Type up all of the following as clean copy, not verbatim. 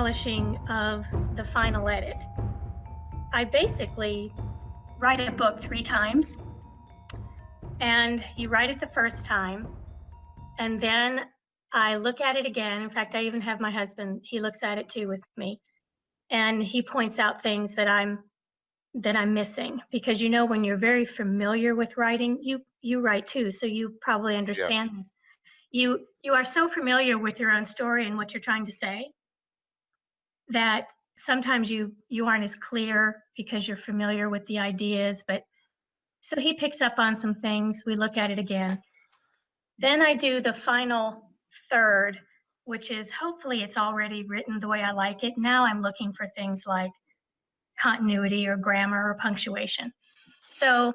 polishing of the final edit. I basically write a book 3 times, and you write it the first time, and then I look at it again. In fact, I even have my husband, he looks at it too with me, and he points out things that I'm missing, because when you're very familiar with writing, you write too, so you probably Yeah. understand this. You are so familiar with your own story and what you're trying to say that sometimes you aren't as clear because you're familiar with the ideas. But so he picks up on some things, we look at it again. Then I do the final third, which is hopefully it's already written the way I like it. Now I'm looking for things like continuity or grammar or punctuation. So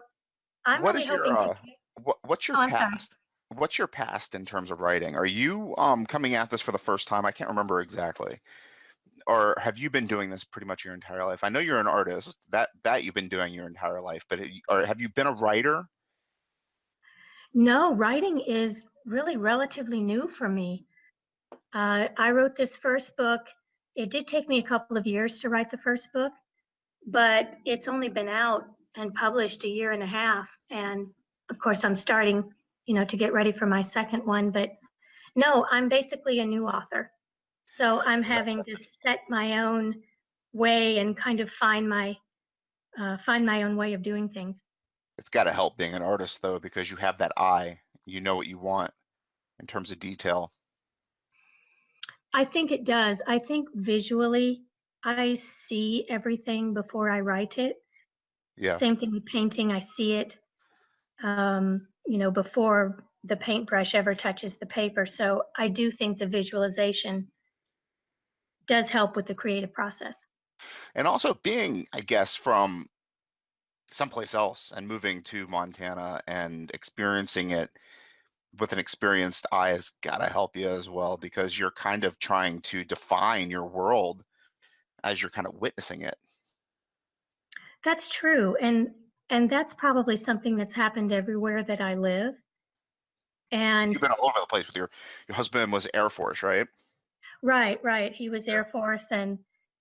I'm What really is your hoping to. what's your Oh, I'm sorry. past? What's your past in terms of writing? Are you coming at this for the first time? I can't remember exactly. Or have you been doing this pretty much your entire life? I know you're an artist, that you've been doing your entire life, but or have you been a writer? No, writing is really relatively new for me. I wrote this first book. It did take me a couple of years to write the first book, but it's only been out and published a year and a half. And of course, I'm starting, to get ready for my second one. But no, I'm basically a new author. So I'm having to set my own way and kind of find my own way of doing things. It's got to help being an artist though, because you have that eye. You know what you want in terms of detail. I think it does. I think visually, I see everything before I write it. Yeah. Same thing with painting. I see it, before the paintbrush ever touches the paper. So I do think the visualization does help with the creative process. And also being, I guess, from someplace else and moving to Montana and experiencing it with an experienced eye has got to help you as well, because you're kind of trying to define your world as you're kind of witnessing it. That's true. And that's probably something that's happened everywhere that I live. You've And been all over the place with your husband was Air Force, right? right, right. He was Yeah. Air Force, and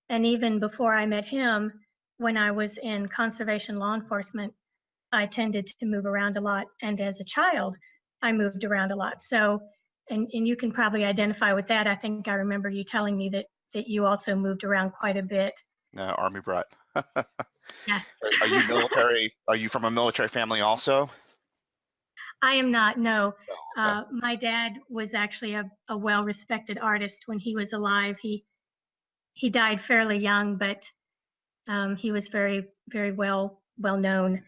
even before I met him, when I was in conservation law enforcement, I tended to move around a lot. And as a child, I moved around a lot. So, and you can probably identify with that. I think I remember you telling me that you also moved around quite a bit. Army brat. Yes. Are you military? Are you from a military family also? I am not, no. No. Okay. My dad was actually a well-respected artist when he was alive. He died fairly young, but he was very, very well known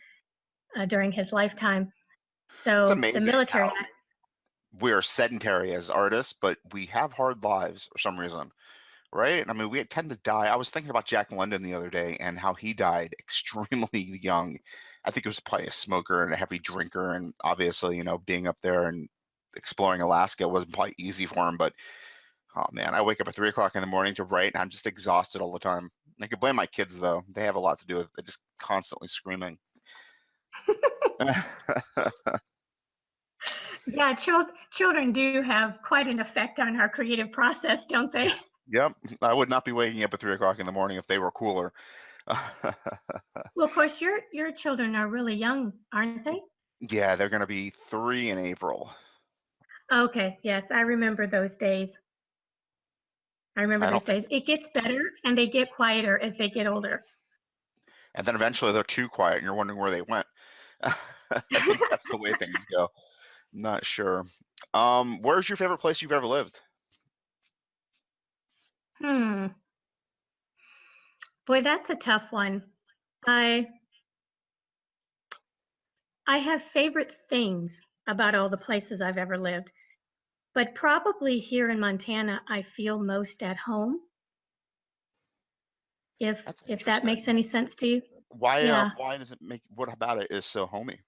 during his lifetime. It's So the amazing military. how we're sedentary as artists, but we have hard lives for some reason, right? I mean, we tend to die. I was thinking about Jack London the other day and how he died extremely young. I think he was probably a smoker and a heavy drinker, and obviously, being up there and exploring Alaska wasn't probably easy for him. But oh man, I wake up at 3 o'clock in the morning to write, and I'm just exhausted all the time. I could blame my kids though; they have a lot to do with it, just constantly screaming. Yeah, children do have quite an effect on our creative process, don't they? Yep, I would not be waking up at 3 o'clock in the morning if they were cooler. Well, of course, your children are really young, aren't they? Yeah, they're gonna be 3 in April. Okay, yes, I remember those days. I remember I those don't think, days. It gets better and they get quieter as they get older. and then eventually they're too quiet, and you're wondering where they went. I think that's the way things go. Not sure. Where's your favorite place you've ever lived? Hmm. Boy, that's a tough one. I I have favorite things about all the places I've ever lived, but probably here in Montana, I feel most at home, That's if that makes interesting. any sense to you. Why, Yeah. why does it make what about it is so homey?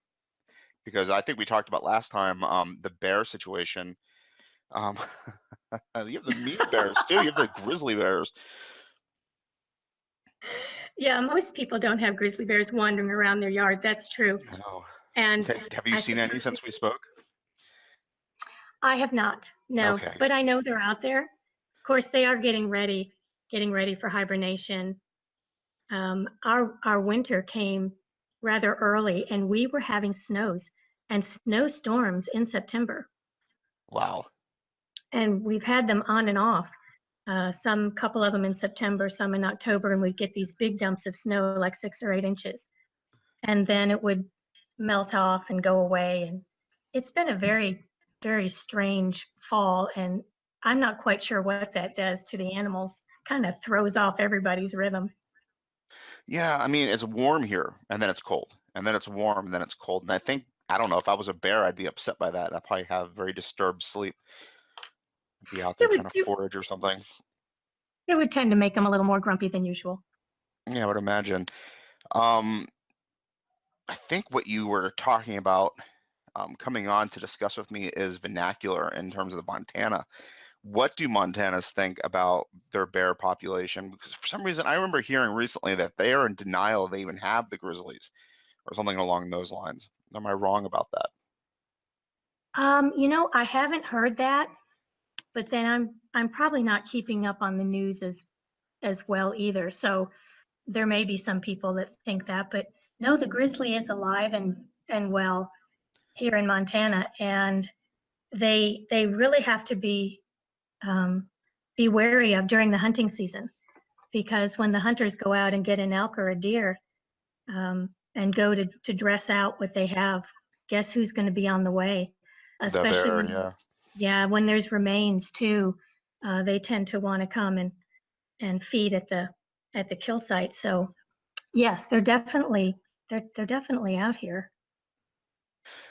Because I think we talked about last time, the bear situation. Um, you have the mean bears too. You have the grizzly bears. Yeah, most people don't have grizzly bears wandering around their yard. That's true. No. And Have you I seen any suppose since we spoke? I have not. No, Okay. but I know they're out there. Of course, they are getting ready getting ready for hibernation. Our winter came rather early, and we were having snows and snowstorms in September, Wow. and we've had them on and off. Some couple of them in September, some in October, and we'd get these big dumps of snow, like 6 or 8 inches, and then it would melt off and go away. And it's been a very, very strange fall, and I'm not quite sure what that does to the animals. Kind of throws off everybody's rhythm. Yeah, I mean, it's warm here, and then it's cold, and then it's warm, and then it's cold. And I think, I don't know, if I was a bear, I'd be upset by that. I'd probably have very disturbed sleep. I'd be out there It would trying to it, forage or something. it would tend to make them a little more grumpy than usual. Yeah, I would imagine. Um, I think what you were talking about coming on to discuss with me is vernacular in terms of the Montana. What do Montanans think about their bear population? Because for some reason, I remember hearing recently that they are in denial they even have the grizzlies or something along those lines. Am I wrong about that? I haven't heard that, but then I'm probably not keeping up on the news as well either. So there may be some people that think that, but no, the grizzly is alive and well here in Montana, and they really have to um, be wary of during the hunting season, because when the hunters go out and get an elk or a deer, and go to dress out what they have, guess who's going to be on the way? The Especially bear, when, yeah. yeah, when there's remains too, they tend to want to come and feed at the kill site. So yes, they're definitely out here.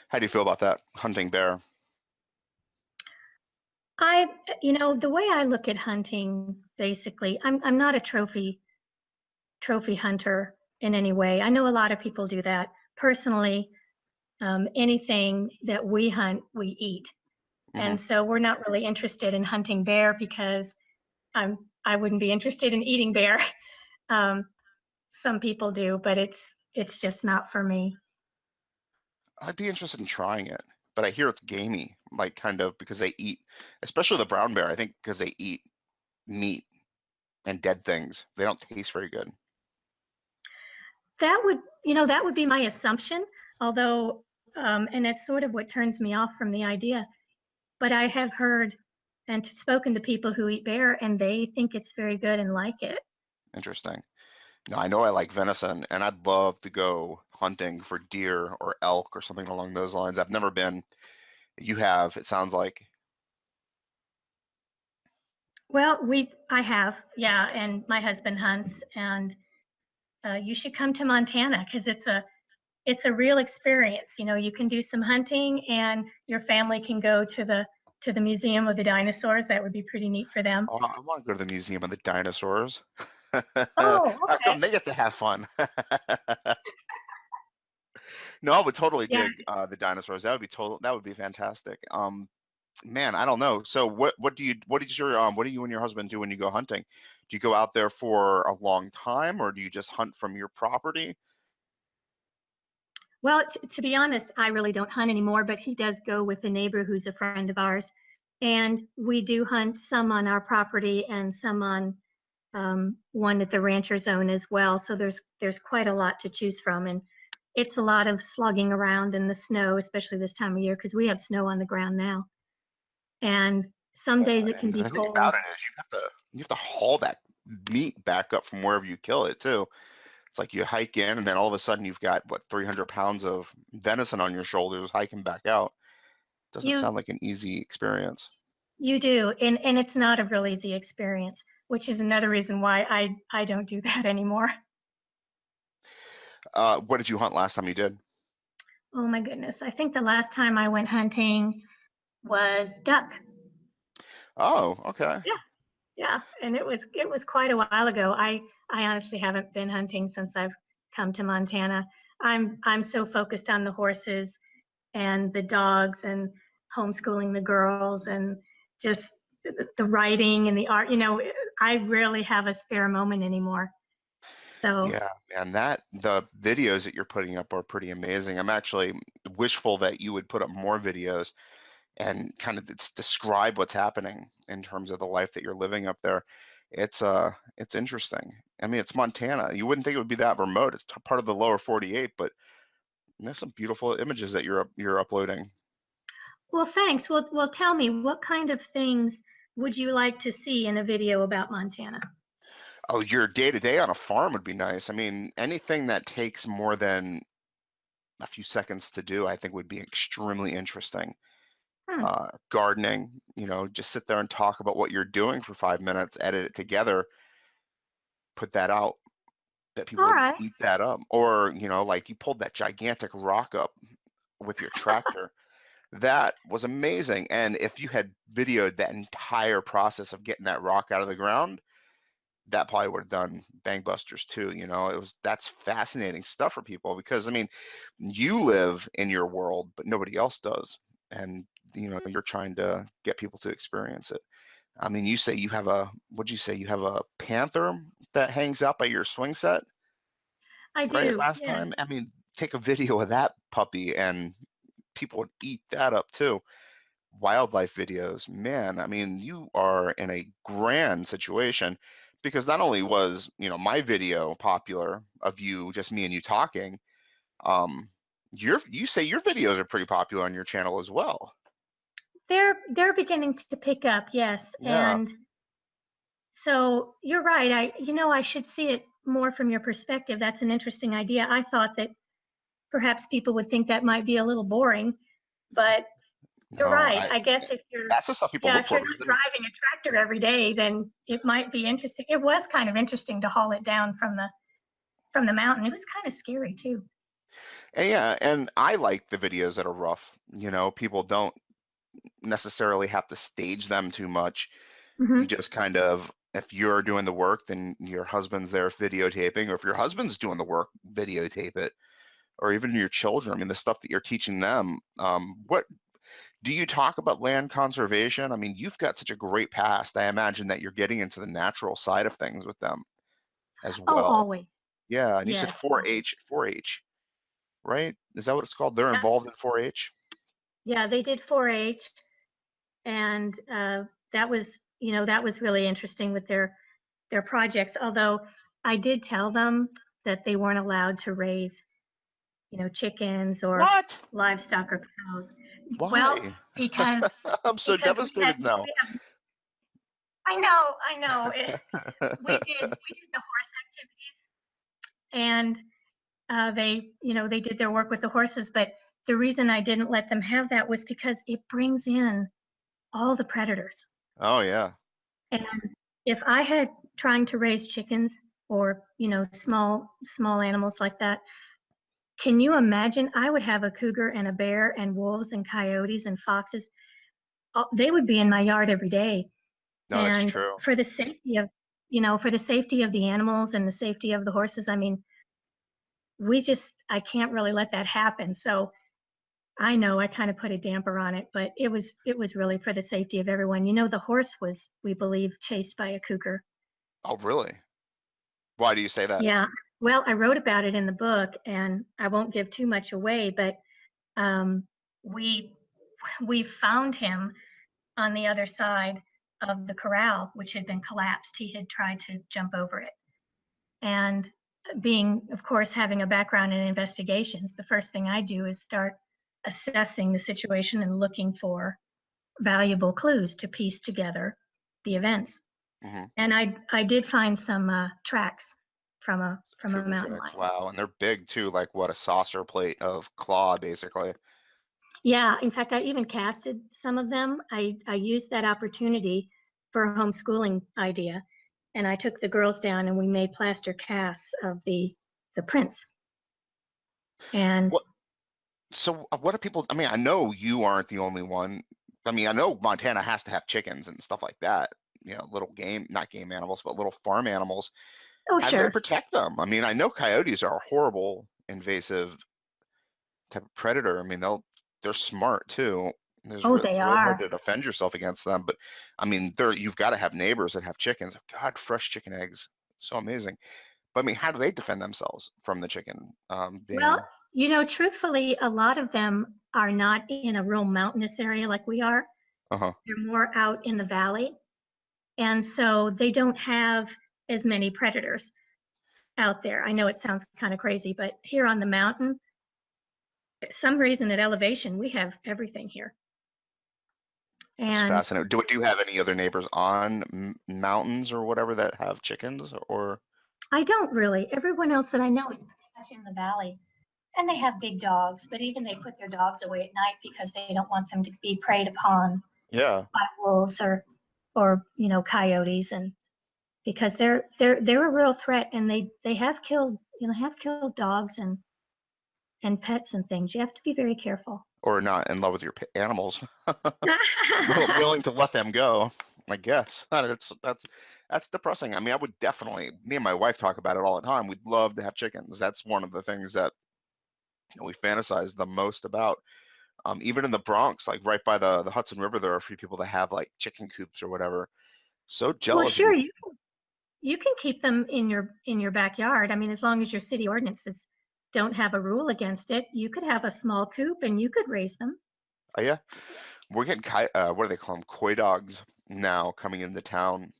How do you feel about that hunting bear? I, the way I look at hunting, basically, I'm not a trophy hunter in any way. I know a lot of people do that. Personally, anything that we hunt, we eat. Hmm. And so we're not really interested in hunting bear because I wouldn't be interested in eating bear. Um, some people do, but it's just not for me. I'd be interested in trying it, but I hear it's gamey, like kind of because they eat, especially the brown bear. I think because they eat meat and dead things, they don't taste very good. That would be my assumption, although, and that's sort of what turns me off from the idea. But I have heard and spoken to people who eat bear, and they think it's very good and like it. Interesting. No, I know I like venison, and I'd love to go hunting for deer or elk or something along those lines. I've never been. You have, it sounds like. Well, I have, yeah, and my husband hunts, and you should come to Montana because it's a real experience. You can do some hunting, and your family can go to the Museum of the Dinosaurs. That would be pretty neat for them. Oh, I want to go to the Museum of the Dinosaurs. Oh, How okay. come they get to have fun? No, I would totally Yeah. dig the dinosaurs. That would be total. That would be fantastic. Man, I don't know. So what do you and your husband do when you go hunting? Do you go out there for a long time, or do you just hunt from your property? Well, to be honest, I really don't hunt anymore, but he does go with a neighbor who's a friend of ours. And we do hunt some on our property and some on one at the rancher's own as well. So there's quite a lot to choose from. And it's a lot of slugging around in the snow, especially this time of year, because we have snow on the ground now. And some days it can And be the thing cold. about it is you have to haul that meat back up from wherever you kill it too. It's like you hike in, and then all of a sudden you've got what 300 pounds of venison on your shoulders hiking back out. Doesn't You sound like an easy experience. you do, and it's not a real easy experience, which is another reason why I don't do that anymore. What did you hunt last time you did? Oh my goodness. I think the last time I went hunting was duck. Oh, okay. Yeah, yeah, and it was quite a while ago. I honestly haven't been hunting since I've come to Montana. I'm so focused on the horses and the dogs and homeschooling the girls and just the writing and the art. I rarely have a spare moment anymore. So Yeah, and that the videos that you're putting up are pretty amazing. I'm actually wishful that you would put up more videos and kind of describe what's happening in terms of the life that you're living up there. It's interesting. I mean, it's Montana. You wouldn't think it would be that remote. It's part of the lower 48, but there's some beautiful images that you're uploading. Well, thanks. Well, tell me, what kind of things would you like to see in a video about Montana? Oh, your day to day on a farm would be nice. I mean, anything that takes more than a few seconds to do, I think would be extremely interesting. Hmm. Gardening, just sit there and talk about what you're doing for 5 minutes, edit it together, put that out, that people All would right. eat that up. Or, like you pulled that gigantic rock up with your tractor. That was amazing. And if you had videoed that entire process of getting that rock out of the ground, that probably would have done bangbusters too. That's fascinating stuff for people because I mean, you live in your world, but nobody else does. And you're trying to get people to experience it. I mean, you say you have what'd you say? You have a panther that hangs out by your swing set, I right? do. Last Yeah. time. I mean, take a video of that puppy and people would eat that up too. Wildlife videos, man, I mean, you are in a grand situation because not only was, my video popular of you, just me and you talking, um, you say your videos are pretty popular on your channel as well. They're beginning to pick up, yes. Yeah. And so you're right. I should see it more from your perspective. That's an interesting idea. I thought that perhaps people would think that might be a little boring, but you're No, right. I guess that's the stuff people yeah, look if you're for not because I mean, driving a tractor every day, then it might be interesting. It was kind of interesting to haul it down from the mountain. It was kind of scary too. and yeah, and I like the videos that are rough. People don't necessarily have to stage them too much. You Hmm. just kind of, if you're doing the work, then your husband's there videotaping, or if your husband's doing the work, videotape it, or even your children. I mean, the stuff that you're teaching them. What do you talk about land conservation? I mean, you've got such a great past. I imagine that you're getting into the natural side of things with them as Oh, well. always. Yeah, and you said Yes, always. 4-H, 4-H, right? Is that what it's called? They're Yeah, involved in 4-H. yeah, they did 4-H, and that was really interesting with their projects. Although I did tell them that they weren't allowed to raise, chickens or What? livestock or cows. Well, Why? because I'm so because devastated now. we have I know we did the horse activities, and they did their work with the horses. But the reason I didn't let them have that was because it brings in all the predators. Oh yeah. And if I had trying to raise chickens or small animals like that, can you imagine? I would have a cougar and a bear and wolves and coyotes and foxes. They would be in my yard every day. No, that's And true. for the safety of the animals and the safety of the horses, I mean, I can't really let that happen. So I know I kind of put a damper on it, but it was really for the safety of everyone. The horse was, we believe, chased by a cougar. Oh, really? Why do you say that? Yeah. Well, I wrote about it in the book, and I won't give too much away, but um, we we found him on the other side of the corral, which had been collapsed. He had tried to jump over it. And being, of course, having a background in investigations, the first thing I do is start assessing the situation and looking for valuable clues to piece together the events. Hmm. And I did find some tracks from a Cougar mountain tracks. lion. Wow, and they're big too. Like what, a saucer plate of claw, basically. Yeah, in fact, I even casted some of them. I used that opportunity for a homeschooling idea, and I took the girls down and we made plaster casts of the prints. And What? So, what do people? I mean, I know you aren't the only one. I mean, I know Montana has to have chickens and stuff like that. Little game, not game animals, but little farm animals. oh, How do they sure. protect them? I mean, I know coyotes are a horrible, invasive type of predator. I mean, they're smart too. Oh, It's they real hard are. to defend yourself against them. But I mean, you've got to have neighbors that have chickens. God, fresh chicken eggs, so amazing. But I mean, how do they defend themselves from the chicken Well, being? truthfully, a lot of them are not in a real mountainous area like we are. Uh huh. They're more out in the valley. And so they don't have as many predators out there. I know it sounds kind of crazy, but here on the mountain, some reason at elevation, we have everything here. That's And fascinating. Do you have any other neighbors on mountains or whatever that have chickens or? I don't really. Everyone else that I know is pretty much in the valley. And they have big dogs, but even they put their dogs away at night because they don't want them to be preyed upon Yeah. by wolves or coyotes, and because they're a real threat, and they have killed dogs and pets and things. You have to be very careful. Or not in love with your animals. Willing to let them go, I guess. That's depressing. I mean, I would definitely, me and my wife talk about it all the time. We'd love to have chickens. That's one of the things that we fantasize the most about. Even in the Bronx, like right by the Hudson River, there are a few people that have like chicken coops or whatever. So Well, jealous of sure, you. you can keep them in your backyard. I mean, as long as your city ordinances don't have a rule against it, you could have a small coop and you could raise them. Oh, yeah, we're getting what do they call them? Koi dogs now coming into town.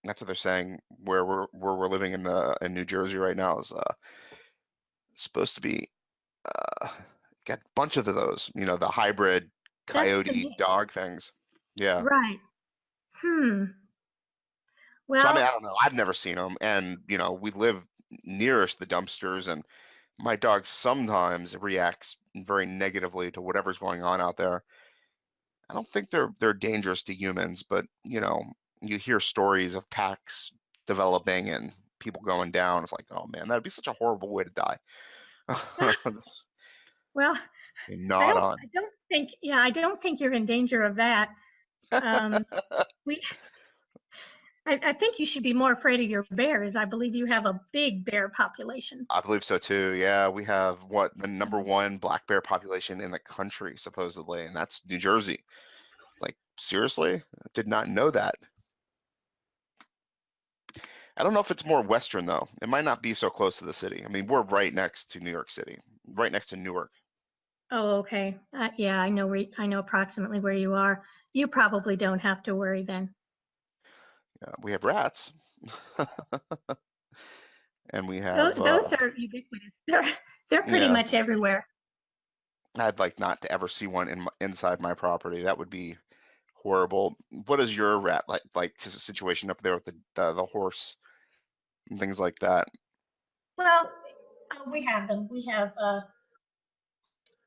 That's what they're saying. Where we're living in New Jersey right now is supposed to be uh, got a bunch of those. The hybrid That's the coyote mix. dog things. Yeah. Right. Hmm. So I mean, Well, I don't know. I've never seen them, and we live nearest the dumpsters, and my dog sometimes reacts very negatively to whatever's going on out there. I don't think they're dangerous to humans, but you hear stories of packs developing and people going down. It's like, oh man, that'd be such a horrible way to die. well, Not on. I don't think you're in danger of that. Um, we I think you should be more afraid of your bears. I believe you have a big bear population. I believe so too. Yeah, we have the number Mhm. one black bear population in the country, supposedly, and that's New Jersey. Like, seriously? I did not know that. I don't know if it's more Western though. It might not be so close to the city. I mean, we're right next to New York City, right next to Newark. Oh, okay. Yeah, I know approximately where you are. You probably don't have to worry then. Yeah, we have rats, and we Those, have those are ubiquitous. They're pretty yeah. much everywhere. I'd like not to ever see one inside my property. That would be horrible. What is your rat situation up there with the horse and things like that? Well, we have them. We have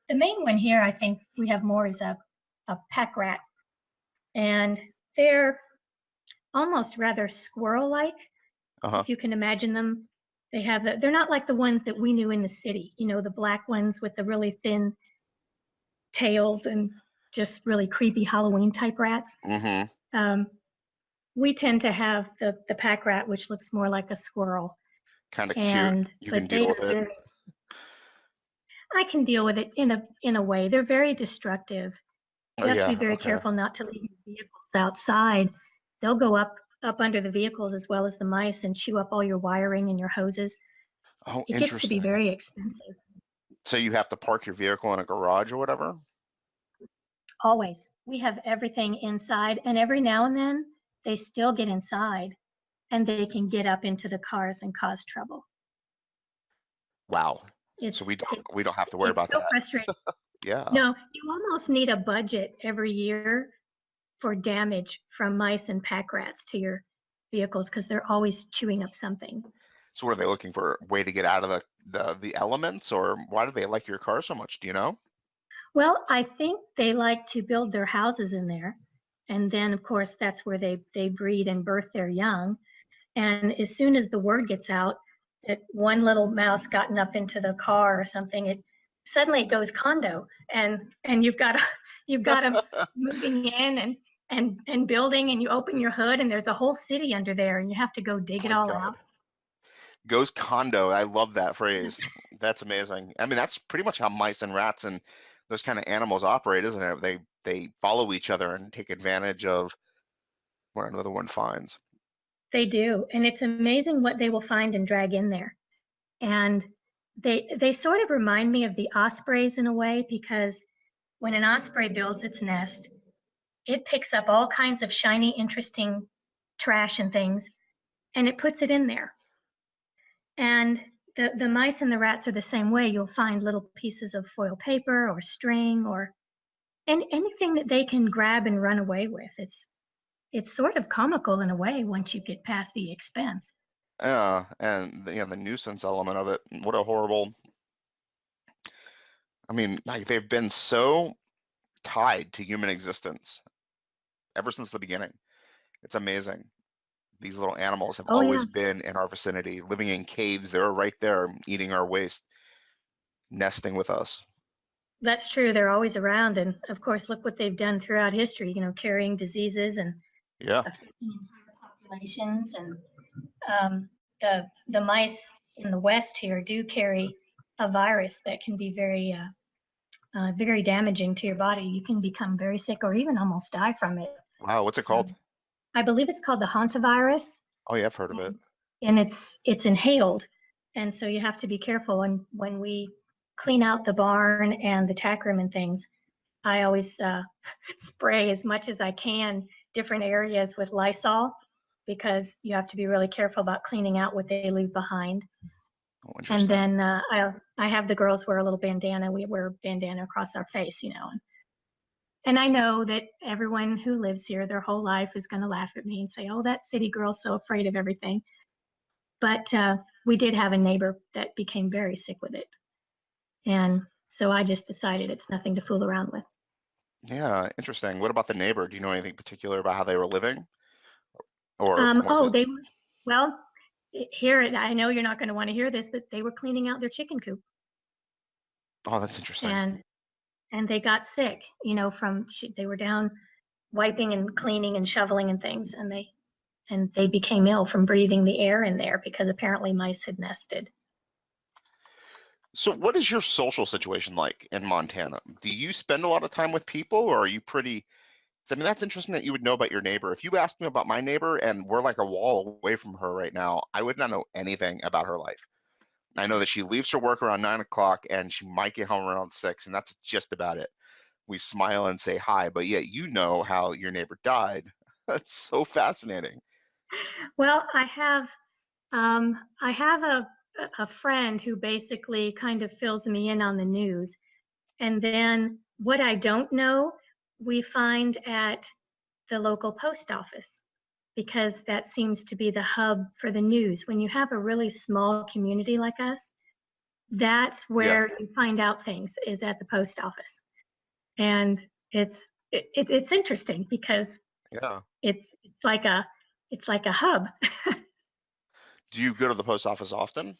the main one here. I think we have more is a pack rat, and they're almost rather squirrel-like, Uh-huh. if you can imagine them. They're not like the ones that we knew in the city, the black ones with the really thin tails and just really creepy Halloween type rats. Mm-hmm. Um, we tend to have the pack rat, which looks more like a squirrel. Kind of cute. And You can but deal they with are it. very, I can deal with it in a way. They're very destructive. Oh You have to be yeah. very Okay. careful not to leave your vehicles outside. They'll go up under the vehicles as well as the mice and chew up all your wiring and your hoses. Oh, It gets to be interesting. very expensive. So you have to park your vehicle in a garage or whatever? Always. We have everything inside, and every now and then they still get inside and they can get up into the cars and cause trouble. Wow. So It's we don't it, we don't have to worry it's about so that. frustrating. Yeah. No, you almost need a budget every year for damage from mice and pack rats to your vehicles because they're always chewing up something. So what are they looking for? A way to get out of the elements, or why do they like your car so much? Do you know? Well, I think they like to build their houses in there. And then, of course, that's where they breed and birth their young. And as soon as the word gets out that one little mouse gotten up into the car or something, it suddenly it goes condo, and you've got them moving in and building, and you open your hood and there's a whole city under there, and you have to go dig Oh it my all God. out. Goes condo. I love that phrase. That's amazing. I mean, that's pretty much how mice and rats and those kind of animals operate, isn't it? They follow each other and take advantage of what another one finds. They do, and it's amazing what they will find and drag in there. And they sort of remind me of the ospreys in a way because when an osprey builds its nest, it picks up all kinds of shiny, interesting trash and things, and it puts it in there. And the mice and the rats are the same way. You'll find little pieces of foil paper or string or anything that they can grab and run away with. It's sort of comical in a way once you get past the expense. Yeah, and the nuisance element of it. What a horrible. I mean, like they've been so tied to human existence ever since the beginning. It's amazing. These little animals have Oh yeah, always been in our vicinity, living in caves. They're right there, eating our waste, nesting with us. that's true. They're always around, and of course, look what they've done throughout history. Carrying diseases and Yeah. affecting entire populations. And the mice in the West here do carry a virus that can be very damaging to your body. You can become very sick or even almost die from it. Wow. What's it called? Um, I believe it's called the hantavirus, Oh, yeah, I've heard of it. and, and it's inhaled, and so you have to be careful. When we clean out the barn and the tack room and things, I always spray as much as I can different areas with Lysol because you have to be really careful about cleaning out what they leave behind. Oh, And interesting. then I have the girls wear a little bandana. We wear a bandana across our face, and I know that everyone who lives here their whole life is going to laugh at me and say, "Oh, that city girl's so afraid of everything." But we did have a neighbor that became very sick with it, and so I just decided it's nothing to fool around with. Yeah, interesting. What about the neighbor? Do you know anything particular about how they were living? Or was Oh, it? they were, well, here, I know you're not going to want to hear this, but they were cleaning out their chicken coop Oh, that's interesting. and they got sick, they were down wiping and cleaning and shoveling and things, and they became ill from breathing the air in there because apparently mice had nested. So, what is your social situation like in Montana? Do you spend a lot of time with people, or are you pretty? I mean, that's interesting that you would know about your neighbor. If you asked me about my neighbor and we're like a wall away from her right now, I would not know anything about her life. I know that she leaves her work around 9 o'clock and she might get home around 6, and that's just about it. We smile and say hi, but yet you know how your neighbor died. That's so fascinating. Well, I have a friend who basically kind of fills me in on the news. And then what I don't know, we find at the local post office because that seems to be the hub for the news. When you have a really small community like us, that's Yeah, where you find out things is at the post office. And it's interesting because yeah. it's like a hub. Do you go to the post office often?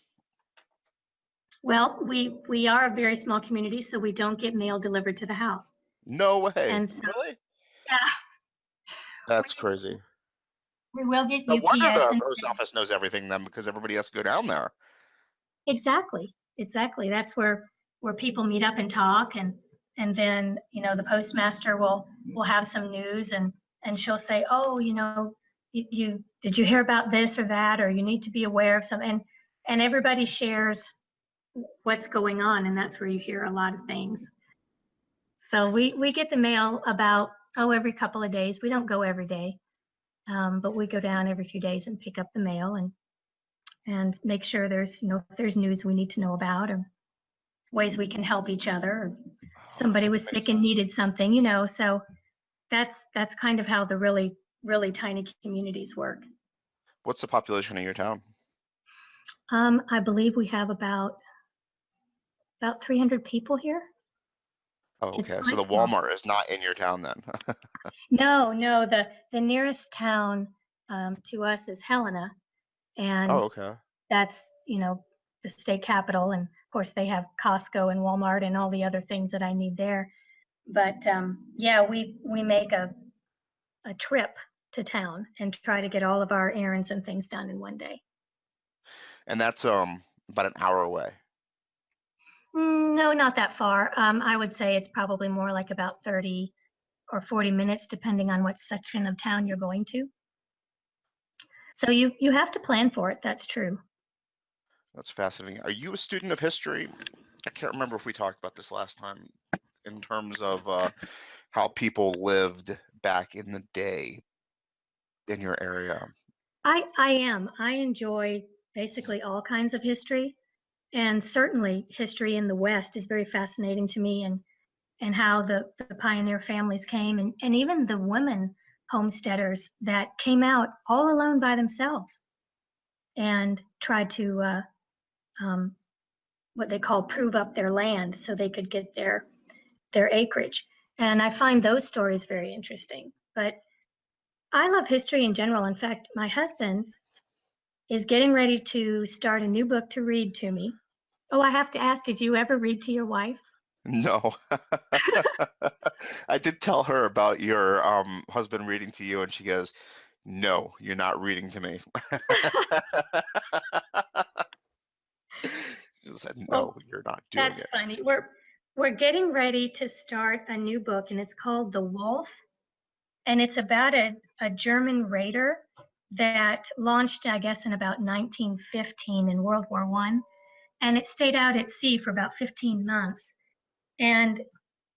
Well, we are a very small community, so we don't get mail delivered to the house. No way. And so Really? yeah, That's we crazy. we will get No wonder UPS the and post office knows everything then because everybody has to go down there. exactly. That's where people meet up and talk, and then the postmaster will have some news, and she'll say, "Oh, you did you hear about this or that, or you need to be aware of something." And everybody shares what's going on, and that's where you hear a lot of things. So we get the mail about every couple of days. We don't go every day, but we go down every few days and pick up the mail and make sure there's if there's news we need to know about or ways we can help each other. Or Oh, that's somebody was sick amazing. and needed something. So that's kind of how the really tiny communities work. What's the population of your town? I believe we have about 300 people here. Oh, It's okay. So the quite small. Walmart is not in your town then. No. The nearest town to us is Helena, Oh, and okay. that's the state capital, and of course they have Costco and Walmart and all the other things that I need there. But yeah, we make a trip to town and try to get all of our errands and things done in one day. And that's about an hour away. No, not that far. I would say it's probably more like about 30 or 40 minutes, depending on what section of town you're going to. So you have to plan for it. That's true. That's fascinating. Are you a student of history? I can't remember if we talked about this last time in terms of how people lived back in the day. in your area? I am. I enjoy basically all kinds of history, and certainly history in the West is very fascinating to me, and how the pioneer families came, and even the women homesteaders that came out all alone by themselves and tried to um, what they call prove up their land so they could get their acreage. And I find those stories very interesting. But I love history in general. In fact, my husband is getting ready to start a new book to read to me. Oh, I have to ask, did you ever read to your wife? No. I did tell her about your husband reading to you, and she goes, "No, you're not reading to me." She said, "No, Well, you're not doing that's it." funny. We're getting ready to start a new book, and it's called The Wolf, and it's about a German raider that launched, I guess, in about 1915 in World War One, and it stayed out at sea for about 15 months. And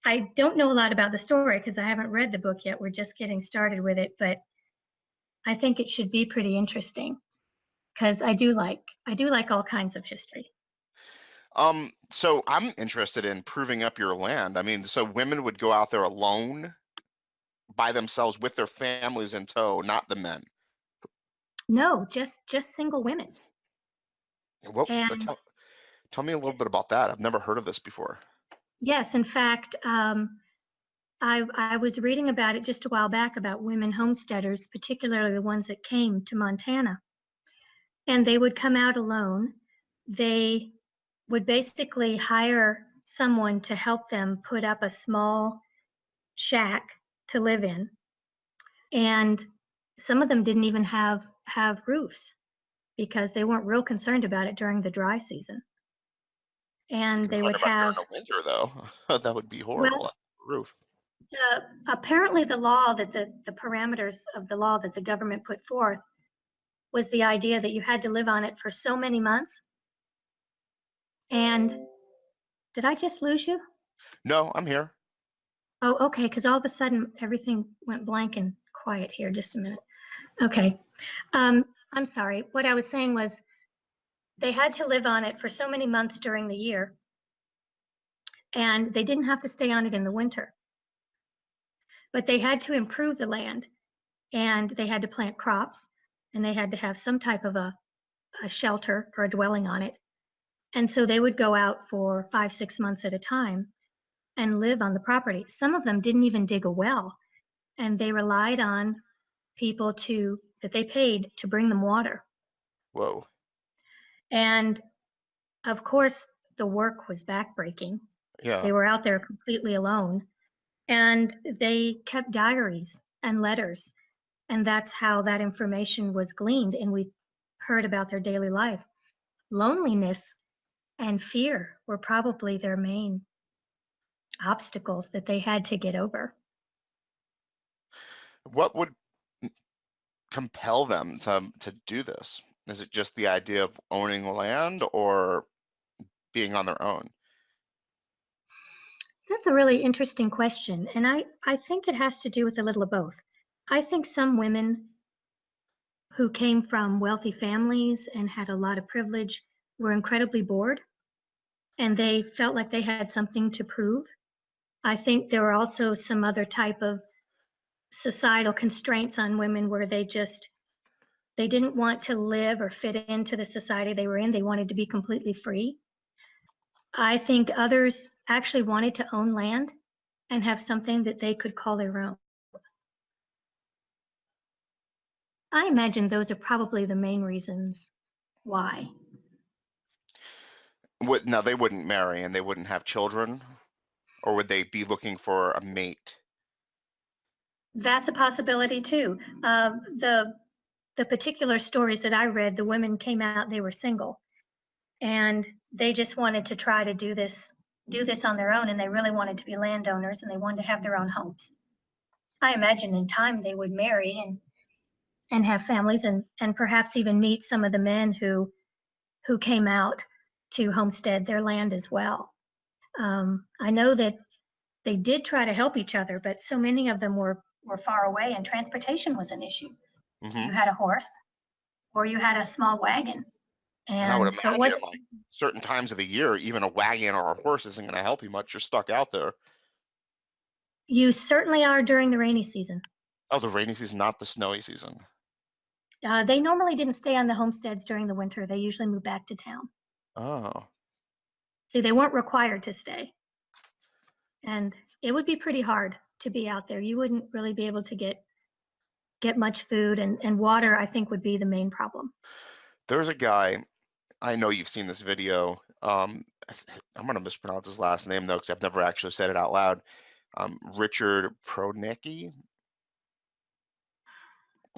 I don't know a lot about the story because I haven't read the book yet. We're just getting started with it, but I think it should be pretty interesting because I do like all kinds of history. So I'm interested in proving up your land. I mean, so women would go out there alone by themselves with their families in tow, not the men. No, just single women. What? And Tell me a little yes, bit about that. I've never heard of this before. yes, in fact, I was reading about it just a while back about women homesteaders, particularly the ones that came to Montana, and they would come out alone. They would basically hire someone to help them put up a small shack to live in, and some of them didn't even have roofs because they weren't real concerned about it during the dry season. And they What would about during have, the winter, though? That would be horrible. well, Roof. apparently the law that the parameters of the law that the government put forth was the idea that you had to live on it for so many months. And did I just lose you? No, I'm here. Oh, okay, because all of a sudden everything went blank and quiet here. Just a minute. Okay. I'm sorry. What I was saying was they had to live on it for so many months during the year, and they didn't have to stay on it in the winter. But they had to improve the land, and they had to plant crops, and they had to have some type of a shelter or a dwelling on it. And so they would go out for 5, 6 months at a time and live on the property. Some of them didn't even dig a well, and they relied on people that they paid to bring them water. Whoa. And of course, the work was backbreaking. Yeah. They were out there completely alone, and they kept diaries and letters, and that's how that information was gleaned, and we heard about their daily life. Loneliness and fear were probably their main obstacles that they had to get over. What would compel them to do this? Is it just the idea of owning land or being on their own? That's a really interesting question, and I think it has to do with a little of both. I think some women who came from wealthy families and had a lot of privilege were incredibly bored, and they felt like they had something to prove. I think there were also some other type of societal constraints on women where they didn't want to live or fit into the society they were in. They wanted to be completely free. I think others actually wanted to own land and have something that they could call their own. I imagine those are probably the main reasons why. Now they wouldn't marry and they wouldn't have children, or would they be looking for a mate? That's a possibility too. The particular stories that I read, the women came out, they were single, and they just wanted to try to do this on their own, and they really wanted to be landowners, and they wanted to have their own homes. I imagine in time they would marry and have families, and perhaps even meet some of the men who came out to homestead their land as well. I know that they did try to help each other, but so many of them were far away, and transportation was an issue. Hmm. you had a horse, or you had a small wagon. And I would And so it imagine, wasn't, like, certain times of the year, even a wagon or a horse isn't going to help you much. You're stuck out there. you certainly are during the rainy season. Oh, the rainy season, not the snowy season. They normally didn't stay on the homesteads during the winter. They usually moved back to town. Oh, See, they weren't required to stay. And it would be pretty hard to be out there. You wouldn't really be able to get much food, and water, I think, would be the main problem. there's a guy. I know you've seen this video. I'm going to mispronounce his last name though, because I've never actually said it out loud. Richard Pronicki.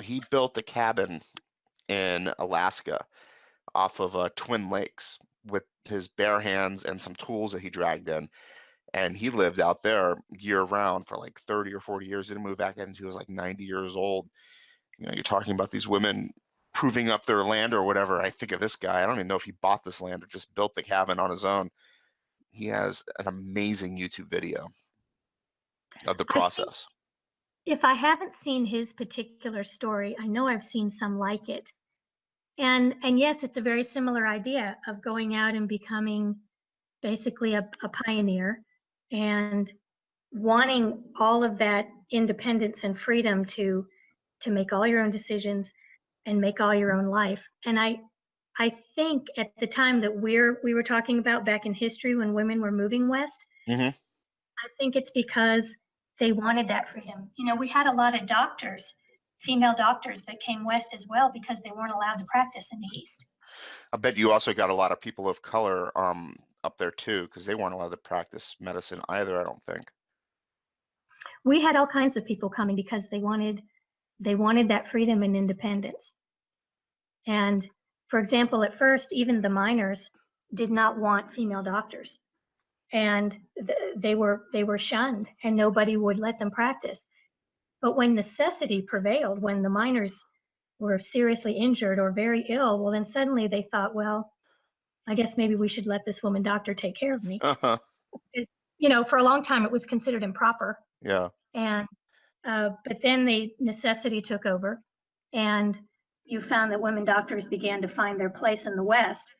He built a cabin in Alaska off of Twin Lakes with his bare hands and some tools that he dragged in. And he lived out there year round for like 30 or 40 years. Didn't move back in until he was like 90 years old. You know, you're talking about these women proving up their land or whatever. I think of this guy. I don't even know if he bought this land or just built the cabin on his own. He has an amazing YouTube video of the I think process. if I haven't seen his particular story, I know I've seen some like it. And yes, it's a very similar idea of going out and becoming basically a pioneer and wanting all of that independence and freedom to make all your own decisions and make all your own life. And I think at the time that we were talking about back in history when women were moving west, Hmm. I think it's because they wanted that freedom. You know, we had a lot of doctors, female doctors that came west as well because they weren't allowed to practice in the east. I bet you also got a lot of people of color up there too, because they weren't allowed to practice medicine either, I don't think. We had all kinds of people coming because they wanted that freedom and independence. And for example, at first, even the miners did not want female doctors, and they were shunned, and nobody would let them practice. But when necessity prevailed, when the miners were seriously injured or very ill, well, then suddenly they thought, well, I guess maybe we should let this woman doctor take care of me. Uh-huh. For a long time, it was considered improper. Yeah. And but then the necessity took over, and you found that women doctors began to find their place in the West.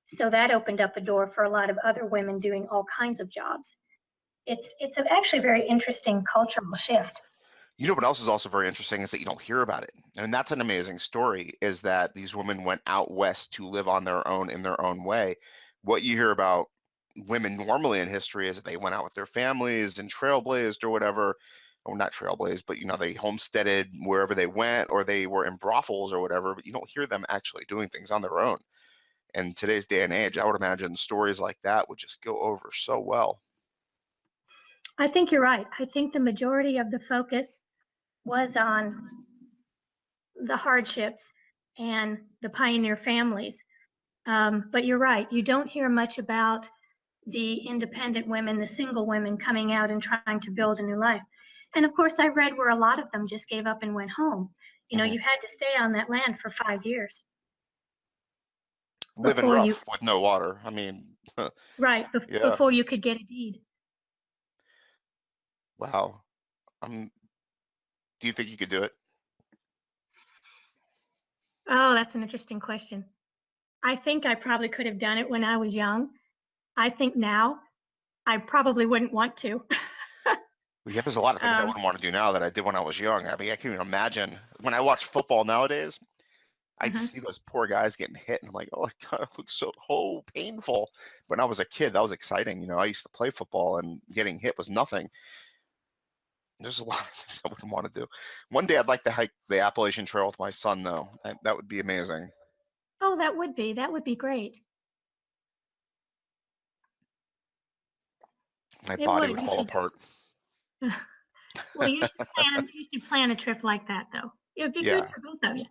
So that opened up the door for a lot of other women doing all kinds of jobs. It's actually a very interesting cultural shift. You know what else is also very interesting is that you don't hear about it. And that's an amazing story, is that these women went out west to live on their own in their own way. What you hear about women normally in history is that they went out with their families and trailblazed or whatever. Or not trailblazed, but they homesteaded wherever they went, or they were in brothels or whatever, but you don't hear them actually doing things on their own. In today's day and age, I would imagine stories like that would just go over so well. I think you're right. I think the majority of the focus was on the hardships and the pioneer families. But you're right. You don't hear much about the independent women, the single women coming out and trying to build a new life. And of course, I read where a lot of them just gave up and went home. Hmm. You had to stay on that land for 5 years Living before you, rough with no water. I mean, right, yeah. before you could get a deed. Wow. Um, do you think you could do it? Oh, that's an interesting question. I think I probably could have done it when I was young. I think now I probably wouldn't want to. Yeah, there's a lot of things I um, wouldn't want to do now that I did when I was young. I mean, I can't even imagine when I watch football nowadays. I just mhm. see those poor guys getting hit, and I'm like, oh my god, it looks so painful. When I was a kid, that was exciting. I used to play football, and getting hit was nothing. There's a lot of things I wouldn't want to do. One day, I'd like to hike the Appalachian Trail with my son, though. That would be amazing. Oh, that would be great. My It body would. would You fall should. apart. Well, you should plan a trip like that though. It would be good Yeah, for both of you.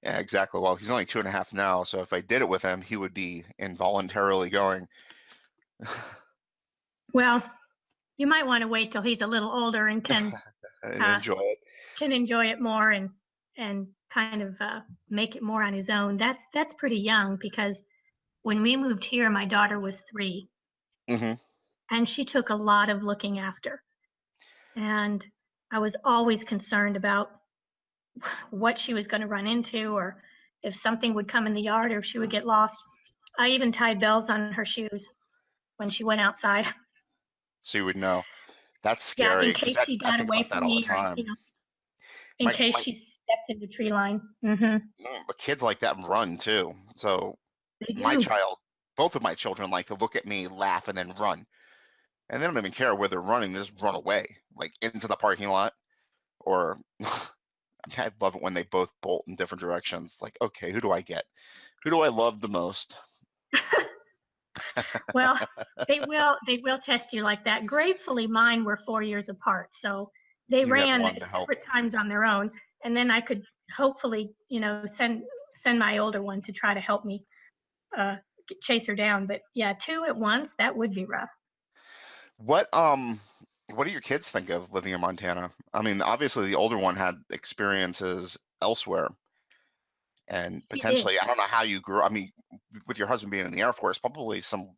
yeah, exactly. Well, he's only 2.5 now, so if I did it with him, he would be involuntarily going. Well, you might want to wait till he's a little older and can And uh, enjoy it. can enjoy it more and kind of make it more on his own. That's pretty young because when we moved here, my daughter was 3, Hmm. and she took a lot of looking after. And I was always concerned about what she was going to run into, or if something would come in the yard, or if she would get lost. I even tied bells on her shoes when she went outside. So you would know. That's Yeah, in scary because case she I got think away about from that all the me, or time. in My case my she stepped in the tree line. kids like that run too. So They my do. child, both of my children like to look at me, laugh, and then run. And they don't even care where they're running, they just run away, like into the parking lot. Or I love it when they both bolt in different directions. Like, okay, who do I get? Who do I love the most? Well, they will test you like that. Gratefully, mine were 4 years apart, so they You had ran one at to help. separate times on their own, and then I could hopefully, send my older one to try to help me uh, chase her down. But yeah, two at once, that would be rough. What what do your kids think of living in Montana? I mean, obviously the older one had experiences elsewhere, and She did. potentially I don't know how you grew. I mean, with your husband being in the Air Force, probably some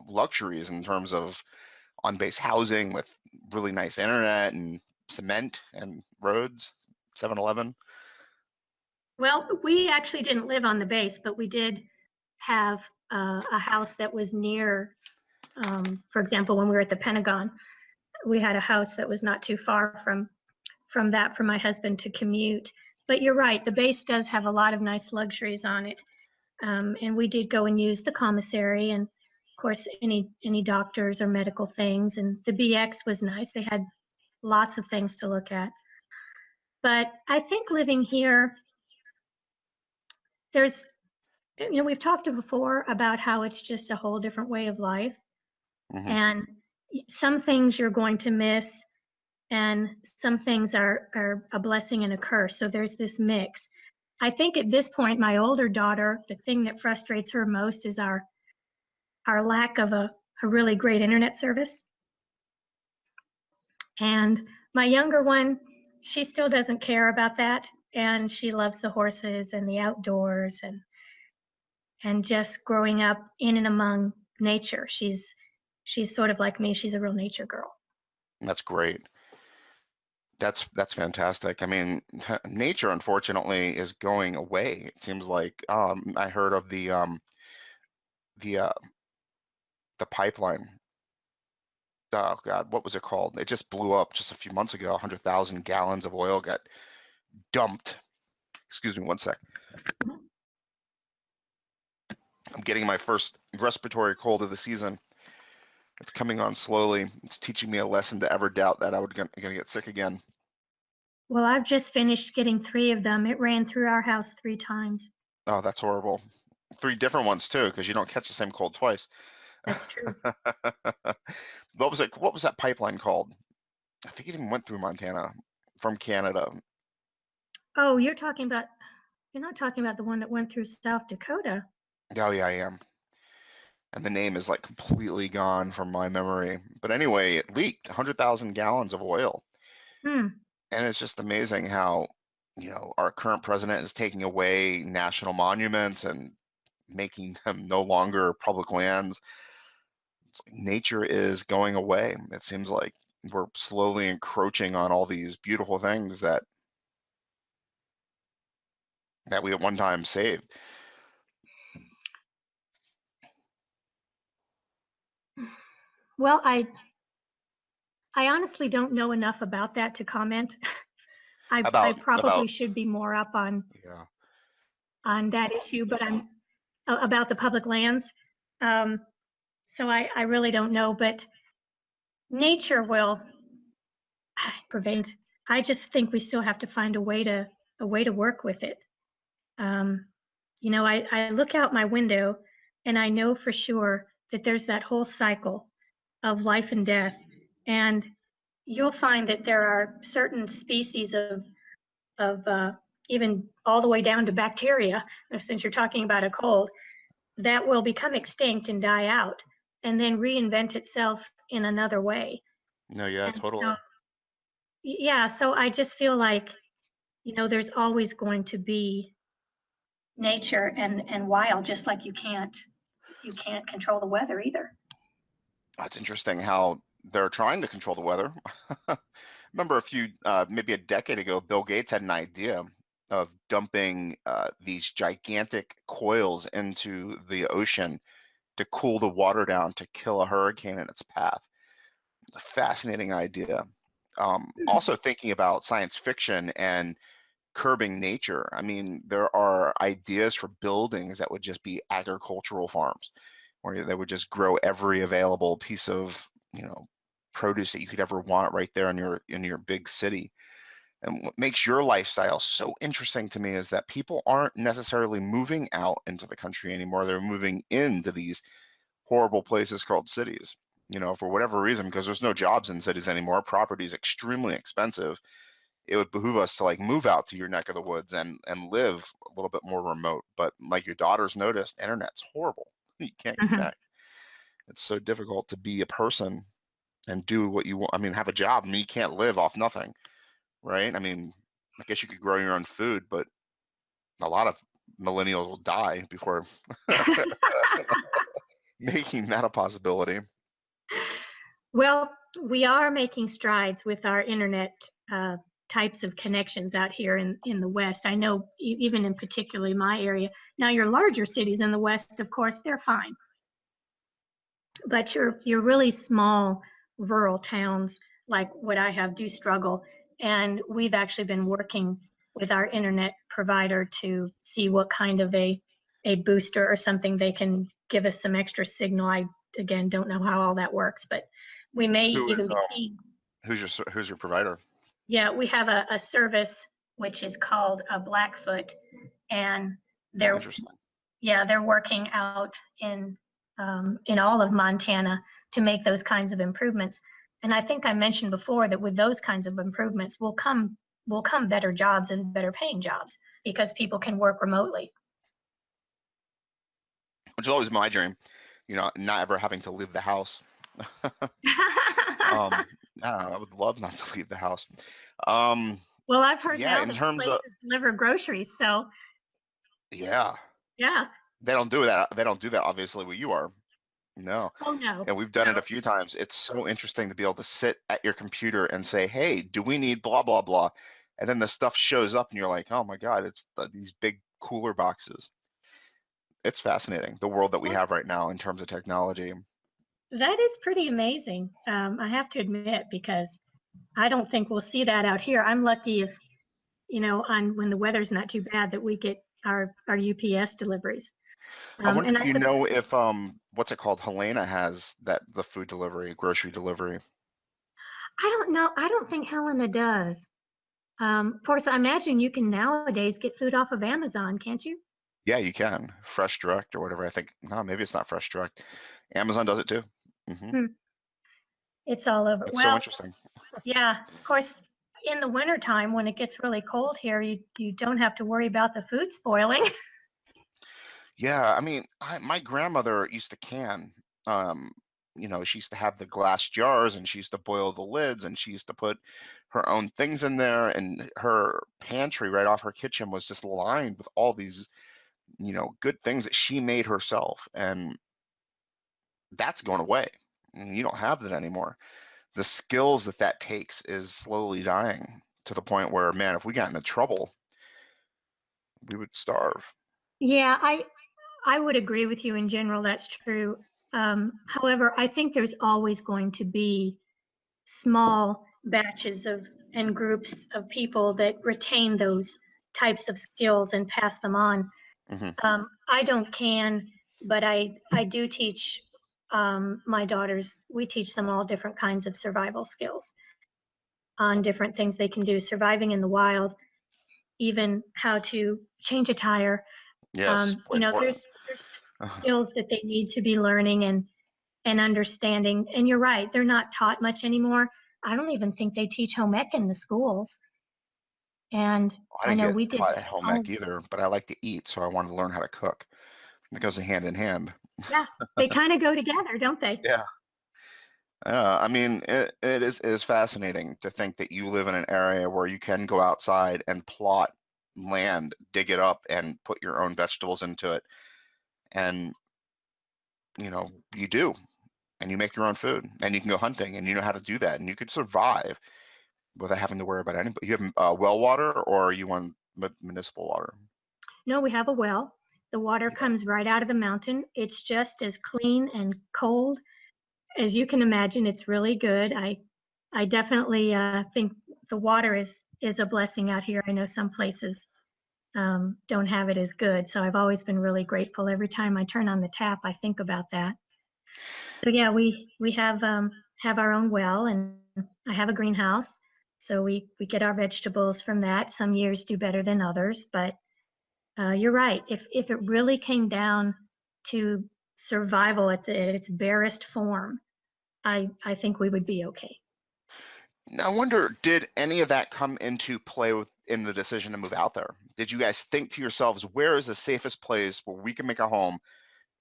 luxuries in terms of on-base housing with really nice internet and cement and roads, 7-Eleven. Well, we actually didn't live on the base, but we did have a house that was near. For example, when we were at the Pentagon, we had a house that was not too far from that for my husband to commute. But you're right, the base does have a lot of nice luxuries on it. And we did go and use the commissary, and of course any doctors or medical things. And the BX was nice. They had lots of things to look at. But I think living here, there's we've talked before about how it's just a whole different way of life. Hmm. And some things you're going to miss, and some things are a blessing and a curse. So there's this mix. I think at this point, my older daughter, the thing that frustrates her most is our lack of a really great internet service. And my younger one, she still doesn't care about that. And she loves the horses and the outdoors, and just growing up in and among nature. She's sort of like me. She's a real nature girl. That's great. That's fantastic. I mean, nature unfortunately is going away. It seems like I heard of the uh, the pipeline. Oh God, what was it called? It just blew up just a few months ago. 100,000 gallons of oil got dumped. Excuse me, one sec. I'm getting my first respiratory cold of the season. It's coming on slowly. It's teaching me a lesson to ever doubt that I would gonna get sick again. Well, I've just finished getting 3 of them. It ran through our house 3 times. Oh, that's horrible. 3 different ones too, because you don't catch the same cold twice. That's true. What was it? What was that pipeline called? I think it even went through Montana from Canada. Oh, you're not talking about the one that went through South Dakota. Oh yeah, I am. And the name is like completely gone from my memory. But anyway, it leaked 100,000 gallons of oil. Hmm. And it's just amazing how, our current president is taking away national monuments and making them no longer public lands. It's like nature is going away. It seems like we're slowly encroaching on all these beautiful things that we at one time saved. Well, I honestly don't know enough about that to comment. I About probably should be more up yeah. on that issue, but I'm about the public lands. Um, so I really don't know, but nature will prevent. I just think we still have to find a way to work with it. Um, I look out my window, and I know for sure that there's that whole cycle of life and death. And you'll find that there are certain species of even all the way down to bacteria, since you're talking about a cold, that will become extinct and die out and then reinvent itself in another way. No, yeah, And so, totally. yeah, so I just feel like, there's always going to be nature and wild, just like you can't control the weather either. That's interesting how they're trying to control the weather. Remember maybe a decade ago, Bill Gates had an idea. of dumping these gigantic coils into the ocean to cool the water down to kill a hurricane in its path. It's a fascinating idea. Also thinking about science fiction and curbing nature. I mean, there are ideas for buildings that would just be agricultural farms, where they would just grow every available piece of, produce that you could ever want right there in your big city. And what makes your lifestyle so interesting to me is that people aren't necessarily moving out into the country anymore. They're moving into these horrible places called cities, for whatever reason, because there's no jobs in cities anymore. Property is extremely expensive. It would behoove us to like move out to your neck of the woods and live a little bit more remote. But like your daughter's noticed, internet's horrible. You can't Mhm. connect. It's so difficult to be a person and do what you want. I mean, have a job. I mean, you can't live off nothing, right? I mean, I guess you could grow your own food, but a lot of millennials will die before making that a possibility. Well, we are making strides with our internet uh, types of connections out here in the West. I know even in particularly my area. Now, your larger cities in the West, of course, they're fine, but your really small rural towns like what I have do struggle. And we've actually been working with our internet provider to see what kind of a booster or something they can give us some extra signal. I again don't know how all that works, but we may Who even is be seeing. who's your provider? Yeah, we have a service which is called a Blackfoot, and Oh, they're interesting. yeah, they're working out in all of Montana to make those kinds of improvements. And I think I mentioned before that with those kinds of improvements will come better jobs and better paying jobs because people can work remotely. Which is always my dream, not ever having to leave the house. Yeah, I would love not to leave the house. Um, Well, I've heard yeah, now in that terms of places deliver groceries, so yeah, yeah. they don't do that. They don't do that obviously where you are. No. Oh no, And we've done it a no. few times. It's so interesting to be able to sit at your computer and say, "Hey, do we need blah blah blah?" And then the stuff shows up and you're like, "Oh my God, it's these big cooler boxes." It's fascinating, the world that we Well, have right now in terms of technology. that is pretty amazing. I have to admit because I don't think we'll see that out here. I'm lucky if on when the weather's not too bad that we get our UPS deliveries. I wonder, And I do you said, know if what's it called? Helena has the food delivery, grocery delivery. I don't know. I don't think Helena does. Of course, I imagine you can nowadays get food off of Amazon, can't you? Yeah, you can. Fresh Direct or whatever. I think no, maybe it's not Fresh Direct. Amazon does it too. Hmm, it's all over. It's so Well, interesting. yeah. Of course, in the wintertime when it gets really cold here, you don't have to worry about the food spoiling. Yeah, I mean, my grandmother used to can. Um, she used to have the glass jars and she used to boil the lids and she used to put her own things in there. And her pantry right off her kitchen was just lined with all these, good things that she made herself. And that's going away. And you don't have that anymore. The skills that that takes is slowly dying to the point where, man, if we got into trouble, we would starve. Yeah, I would agree with you in general. That's true. However, I think there's always going to be small batches of and groups of people that retain those types of skills and pass them on. Hmm. I don't can, but I do teach my daughters. We teach them all different kinds of survival skills on different things they can do, surviving in the wild, even how to change a tire. Yes, quite important. There's just skills that they need to be learning and understanding. And you're right, they're not taught much anymore. I don't even think they teach home ec in the schools. And I I didn't know get we did taught that at at home ec home. either, but I like to eat, so I wanted to learn how to cook. It goes hand in hand. Yeah, they kind of go together, don't they? Yeah. I mean, it is fascinating to think that you live in an area where you can go outside and plot land, dig it up, and put your own vegetables into it, and you do, and you make your own food, and you can go hunting, and you know how to do that, and you could survive without having to worry about anybody. You have well water, or are you on municipal water? No, we have a well. The water Yeah. comes right out of the mountain. It's just as clean and cold as you can imagine. It's really good. I definitely think the water is a blessing out here. I know some places don't have it as good, so I've always been really grateful. Every time I turn on the tap, I think about that. So yeah, we have our own well, and I have a greenhouse, so we get our vegetables from that. Some years do better than others, but you're right. If it really came down to survival at its barest form, I think we would be okay. Now, I wonder, did any of that come into play in the decision to move out there? Did you guys think to yourselves, where is the safest place where we can make a home,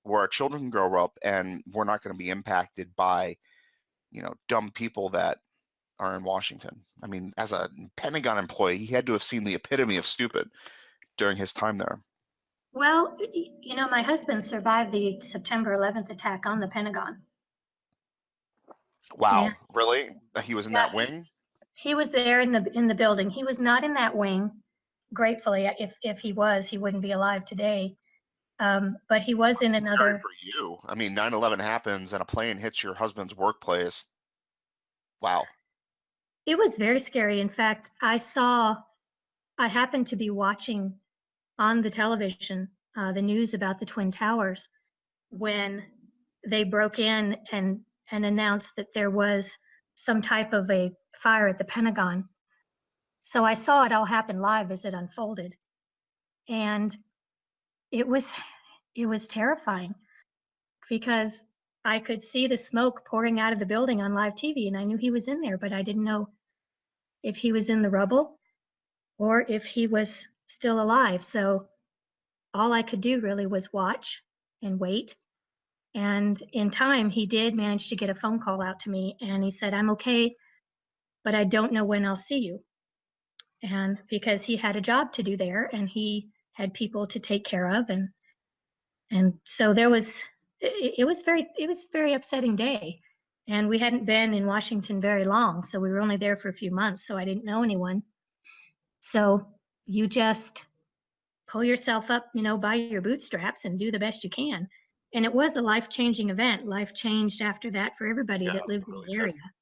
where our children can grow up, and we're not going to be impacted by, dumb people that are in Washington? I mean, as a Pentagon employee, he had to have seen the epitome of stupid during his time there. Well, my husband survived the September 11th attack on the Pentagon, and Wow, really? He was in yeah, that wing? he was there in the building. He was not in that wing. Gratefully, if he was, he wouldn't be alive today. But he was in Scary another. for you. I mean, 9/11 happens and a plane hits your husband's workplace. Wow. It was very scary. In fact, I happened to be watching on the television the news about the Twin Towers when they broke in and announced that there was some type of a fire at the Pentagon. So I saw it all happen live as it unfolded, and it was it was terrifying because I could see the smoke pouring out of the building on live TV, and I knew he was in there, but I didn't know if he was in the rubble or if he was still alive. So all I could do really was watch and wait. And in time, he did manage to get a phone call out to me, and he said, "I'm okay, but I don't know when I'll see you." And because he had a job to do there and he had people to take care of, and so there was it was a very upsetting day. And we hadn't been in Washington very long, so we were only there for a few months, so I didn't know anyone. So you just pull yourself up, by your bootstraps and do the best you can. And it was a life-changing event. Life changed after that for everybody Yeah, that lived it in really the did. area.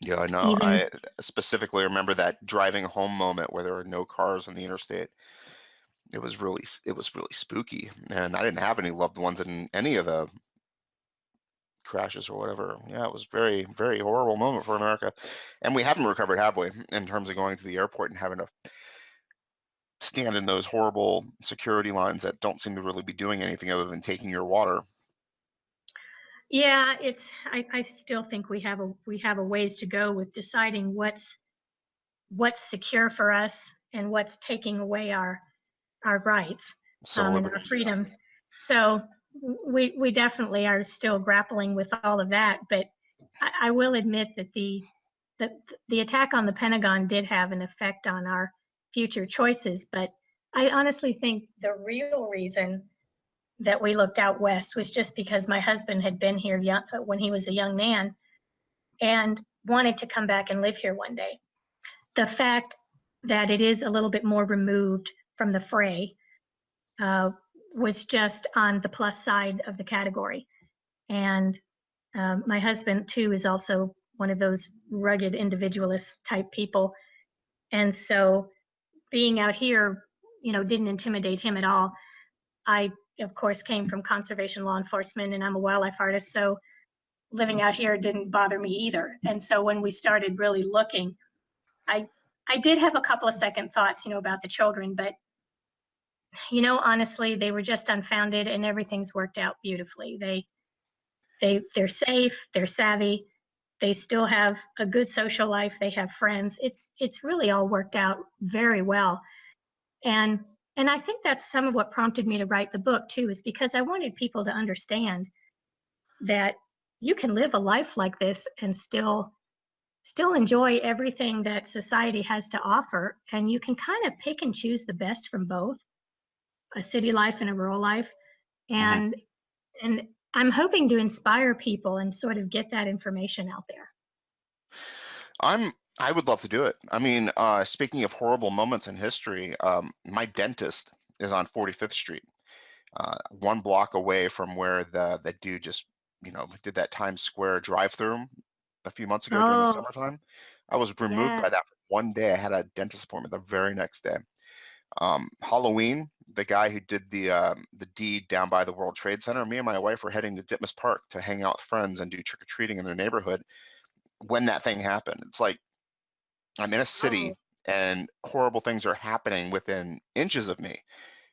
Yeah, I know. Even I specifically remember that driving home moment where there were no cars on the interstate. It was really spooky, and I didn't have any loved ones in any of the crashes or whatever. Yeah, it was very, very horrible moment for America, and we haven't recovered, have we, in terms of going to the airport and having to stand in those horrible security lines that don't seem to really be doing anything other than taking your water. yeah, I still think we have a ways to go with deciding what's secure for us and what's taking away our rights Civil and our liberties, yeah. freedoms. So we definitely are still grappling with all of that. But I will admit that that the attack on the Pentagon did have an effect on our future choices. But I honestly think the real reason that we looked out west was just because my husband had been here when he was a young man and wanted to come back and live here one day. The fact that it is a little bit more removed from the fray uh, was just on the plus side of the category. And my husband, too, is also one of those rugged individualist type people. And so being out here, didn't intimidate him at all. I, of course, came from conservation law enforcement and I'm a wildlife artist. So living out here didn't bother me either. And so when we started really looking, I I did have a couple of second thoughts, about the children, but honestly, they were just unfounded and everything's worked out beautifully. They're safe, they're savvy, they still have a good social life, they have friends. It's really all worked out very well. And and I think that's some of what prompted me to write the book too, is because I wanted people to understand that you can live a life like this and still enjoy everything that society has to offer, and you can kind of pick and choose the best from both a city life and a rural life. Hmm. And I'm hoping to inspire people and sort of get that information out there. I would love to do it. I mean, speaking of horrible moments in history, my dentist is on 45th Street, one block away from where the dude just, did that Times Square drive-through a few months ago during the Oh, summertime. I was removed yeah. by that for one day. I had a dentist appointment the very next day. Halloween, the guy who did the deed down by the World Trade Center, me and my wife were heading to Ditmas Park to hang out with friends and do trick-or-treating in their neighborhood when that thing happened. It's like I'm in a city Oh, and horrible things are happening within inches of me.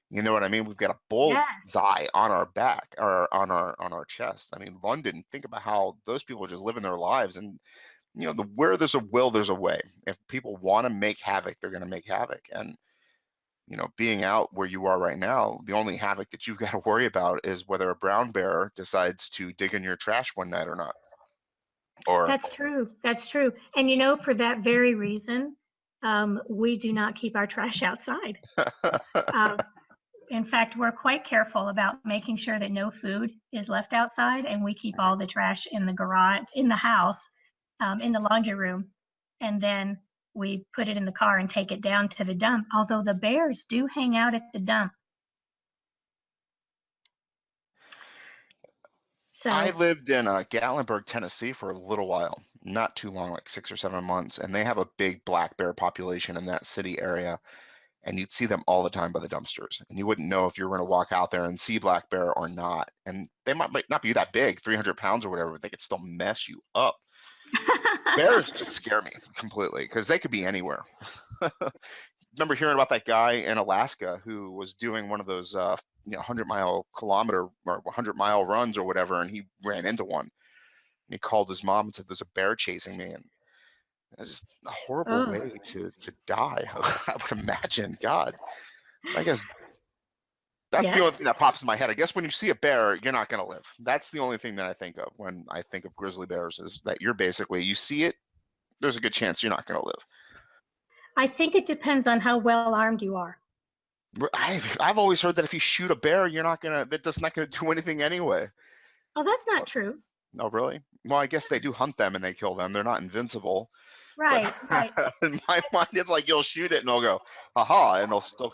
You know what I mean? We've got a yes. bullseye on our back or on our chest. I mean, London, think about how those people are just living their lives. And where there's a will, there's a way. If people want to make havoc, they're going to make havoc. And being out where you are right now, the only havoc that you've got to worry about is whether a brown bear decides to dig in your trash one night or not. Or That's true. That's true. And for that very reason, we do not keep our trash outside. Uh, in fact, we're quite careful about making sure that no food is left outside, and we keep all the trash in the garage, in the house, in the laundry room, and then we put it in the car and take it down to the dump. Although the bears do hang out at the dump, I so lived in Gatlinburg, Tennessee for a little while, not too long, like 6 or 7 months, and they have a big black bear population in that city area, and you'd see them all the time by the dumpsters, and you wouldn't know if you were going to walk out there and see black bear or not. And they might not be that big, 300 pounds or whatever, but they could still mess you up. Bears just scare me completely because they could be anywhere. Remember hearing about that guy in Alaska who was doing one of those 100-mile kilometer or 100-mile runs or whatever, and he ran into one. And he called his mom and said, "There's a bear chasing me." And it's a horrible oh, way to die. I would imagine. God, I guess that's the only yes. thing that pops in my head. I guess when you see a bear, you're not going to live. That's the only thing that I think of when I think of grizzly bears is that you see it, there's a good chance you're not going to live. I think it depends on how well armed you are. I've always heard that if you shoot a bear, that's not gonna do anything anyway. Oh, that's not Oh, true. no, really? Well, I guess they do hunt them and they kill them. They're not invincible. But Right, right. in my mind, it's like you'll shoot it and it'll go, aha, and it'll still.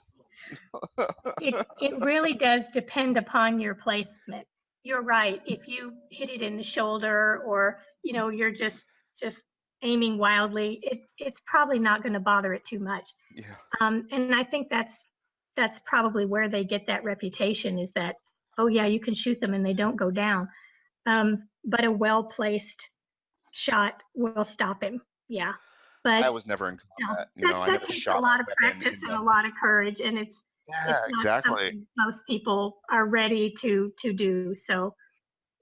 It really does depend upon your placement. You're right. If you hit it in the shoulder or, you're just aiming wildly, it's probably not going to bother it too much. Yeah. And I think that's probably where they get that reputation is that, oh yeah, you can shoot them and they don't go down. But a well-placed shot will stop him. Yeah. I But was never in no, combat. that I that never takes a shot lot a of weapon practice in and the. a lot of courage, and it's Yeah, not exactly. something most people are ready to do. So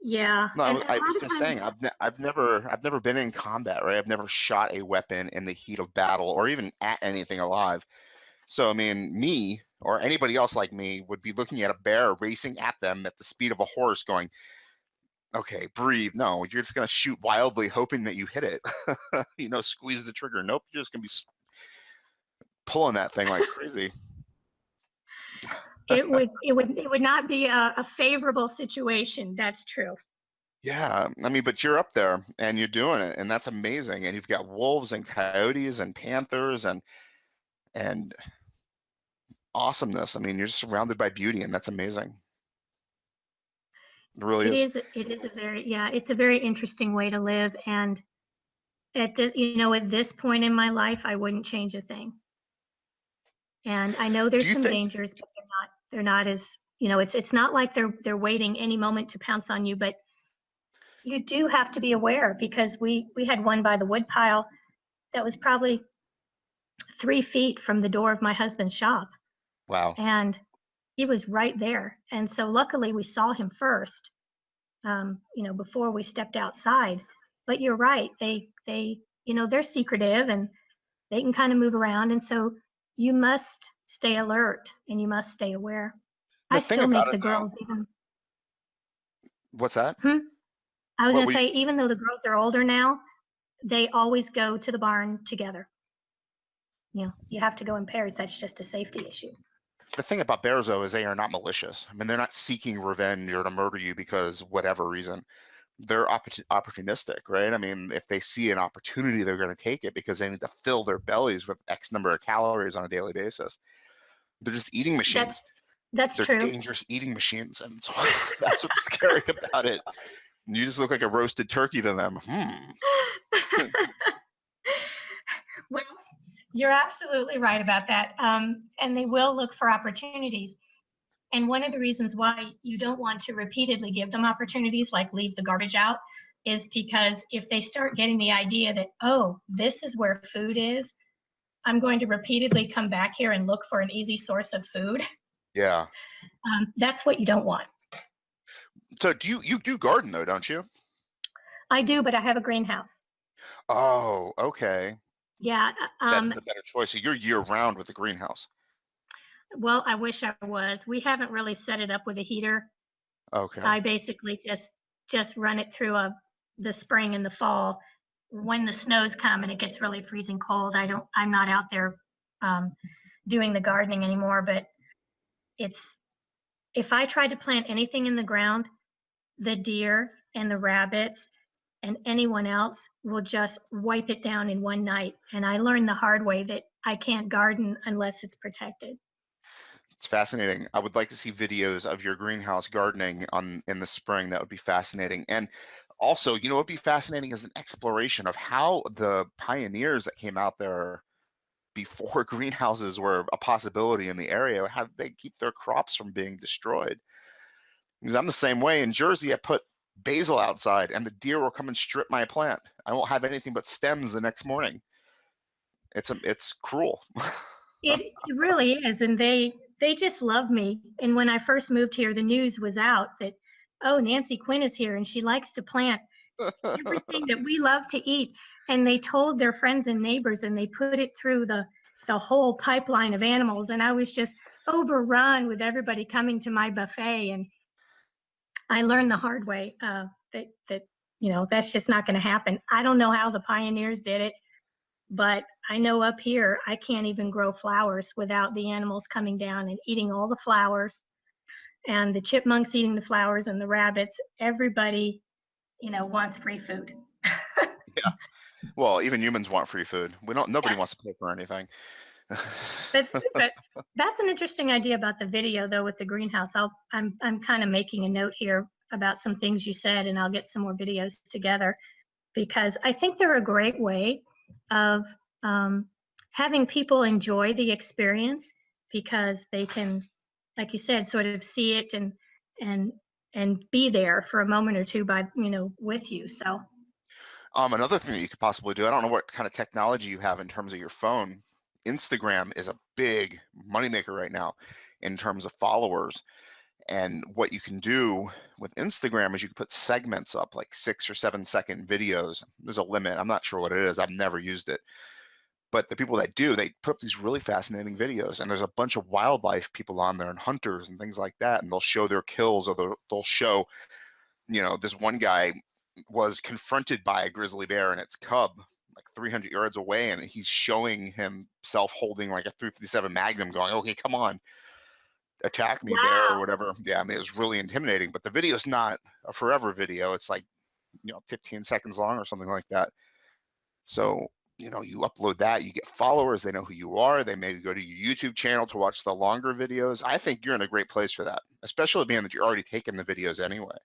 yeah, No, and a I lot was of just saying times, I've never been in combat, right? I've never shot a weapon in the heat of battle or even at anything alive. So, I mean, me or anybody else like me would be looking at a bear racing at them at the speed of a horse, going, okay, breathe. No, you're just going to shoot wildly, hoping that you hit it. Squeeze the trigger. Nope, you're just going to be pulling that thing like crazy. it would not be a favorable situation. That's true. Yeah, I mean, but you're up there and you're doing it, and that's amazing. And you've got wolves and coyotes and panthers and awesomeness. I mean, you're surrounded by beauty, and that's amazing. It really It is. is. It is a very yeah. It's a very interesting way to live, and at this point in my life, I wouldn't change a thing. And I know Do there's you some think? dangers, but they're not as it's not like they're waiting any moment to pounce on you, but you do have to be aware because we had one by the woodpile that was probably 3 feet from the door of my husband's shop, Wow. and he was right there. And so luckily we saw him first, before we stepped outside. But you're right; they're secretive and they can kind of move around, and so you must stay alert and you must stay aware. The I thing still about make it, the though, girls even. what's that? Hmm? I was What going to were you? say, even though the girls are older now, they always go to the barn together. You have to go in pairs. That's just a safety issue. The thing about bears, though, is they are not malicious. I mean, they're not seeking revenge or to murder you because whatever reason. they're opportunistic, right? I mean, if they see an opportunity, they're going to take it because they need to fill their bellies with X number of calories on a daily basis. They're just eating That's machines. that's They're true. dangerous eating machines, and so that's what's scary about it. You just look like a roasted turkey to them. Well, you're absolutely right about that. And they will look for opportunities. And one of the reasons why you don't want to repeatedly give them opportunities, like leave the garbage out, is because if they start getting the idea that, oh, this is where food is, I'm going to repeatedly come back here and look for an easy source of food. Yeah. That's what you don't want. So you do garden though, don't you? I do, but I have a greenhouse. Oh, okay. Yeah. That is the better choice. So you're year round with the greenhouse. Well, I wish I was. We haven't really set it up with a heater. Okay. I basically just run it through the spring and the fall. When the snows come and it gets really freezing cold, I'm not out there um, doing the gardening anymore. But it's if I try to plant anything in the ground, the deer and the rabbits and anyone else will just wipe it down in one night. And I learned the hard way that I can't garden unless it's protected. It's fascinating. I would like to see videos of your greenhouse gardening on in the spring. That would be fascinating. And also, you know, what'd be fascinating is an exploration of how the pioneers that came out there before greenhouses were a possibility in the area, how did they keep their crops from being destroyed? Because I'm the same way. In Jersey, I put basil outside and the deer will come and strip my plant. I won't have anything but stems the next morning. It's cruel. It really is, and they just love me. And when I first moved here, the news was out that, oh, Nancy Quinn is here and she likes to plant everything that we love to eat. And they told their friends and neighbors, and they put it through the whole pipeline of animals. And I was just overrun with everybody coming to my buffet. And I learned the hard way that that's just not going to happen. I don't know how the pioneers did it, but I know up here I can't even grow flowers without the animals coming down and eating all the flowers, and the chipmunks eating the flowers, and the rabbits. Everybody, wants free food. Yeah. Well, even humans want free food. Nobody Yeah, wants to pay for anything. but that's an interesting idea about the video though with the greenhouse. I'm kind of making a note here about some things you said, and I'll get some more videos together because I think they're a great way of um, having people enjoy the experience because they can, like you said, sort of see it and and be there for a moment or two by with you. So Another thing that you could possibly do, I don't know what kind of technology you have in terms of your phone. Instagram is a big moneymaker right now in terms of followers. And what you can do with Instagram is you can put segments up, like 6 or 7 second videos. There's a limit. I'm not sure what it is. I've never used it. But the people that do, they put up these really fascinating videos. And there's a bunch of wildlife people on there and hunters and things like that. And they'll show their kills, or they'll show, this one guy was confronted by a grizzly bear and its cub like 300 yards away, and he's showing himself holding like a 357 Magnum, going, "Okay, come on, attack me, bear," or wow. whatever. Yeah, I mean, it was really intimidating. But the video is not a forever video. It's like 15 seconds long or something like that. So you upload that, you get followers, they know who you are, they maybe go to your YouTube channel to watch the longer videos. I think you're in a great place for that, especially being that you're already taking the videos anyway.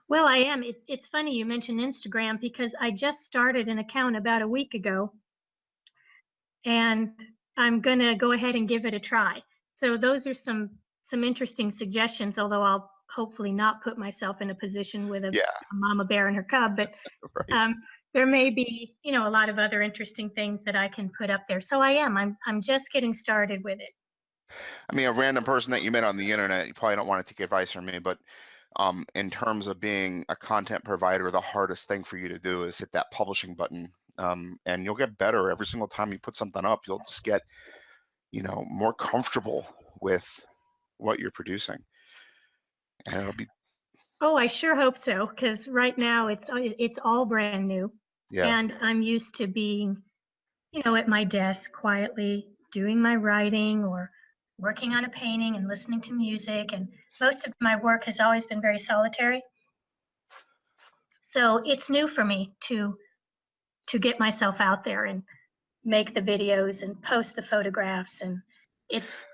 Well, I am. It's funny you mentioned Instagram because I just started an account about a week ago, and I'm going to go ahead and give it a try. So those are some interesting suggestions, although I'll hopefully not put myself in a position with a Yeah. mama bear and her cub, but Right. um, there may be, a lot of other interesting things that I can put up there. So I'm just getting started with it. I mean, a random person that you met on the internet, you probably don't want to take advice from me, but in terms of being a content provider, the hardest thing for you to do is hit that publishing button. And you'll get better every single time you put something up. You'll just get, more comfortable with what you're producing. And it'll be, Oh, I sure hope so, because right now it's all brand new, yeah. and I'm used to being, at my desk quietly doing my writing or working on a painting and listening to music. And most of my work has always been very solitary. So it's new for me to get myself out there and make the videos and post the photographs, and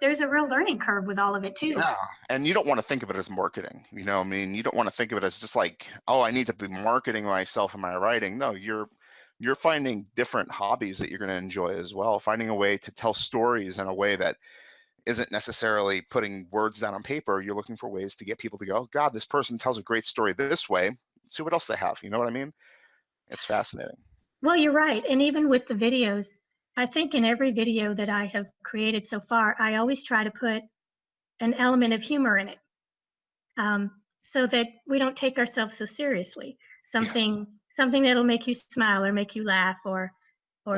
there's a real learning curve with all of it too. Yeah, and you don't want to think of it as marketing. I mean, you don't want to think of it as just like, oh, I need to be marketing myself in my writing. No, you're finding different hobbies that you're going to enjoy as well, finding a way to tell stories in a way that isn't necessarily putting words down on paper. You're looking for ways to get people to go, oh, God, this person tells a great story this way. Let's see what else they have. You know what I mean? It's fascinating. Well, you're right. And even with the videos, I think in every video that I have created so far, I always try to put an element of humor in it, so that we don't take ourselves so seriously. Something that'll make you smile or make you laugh, or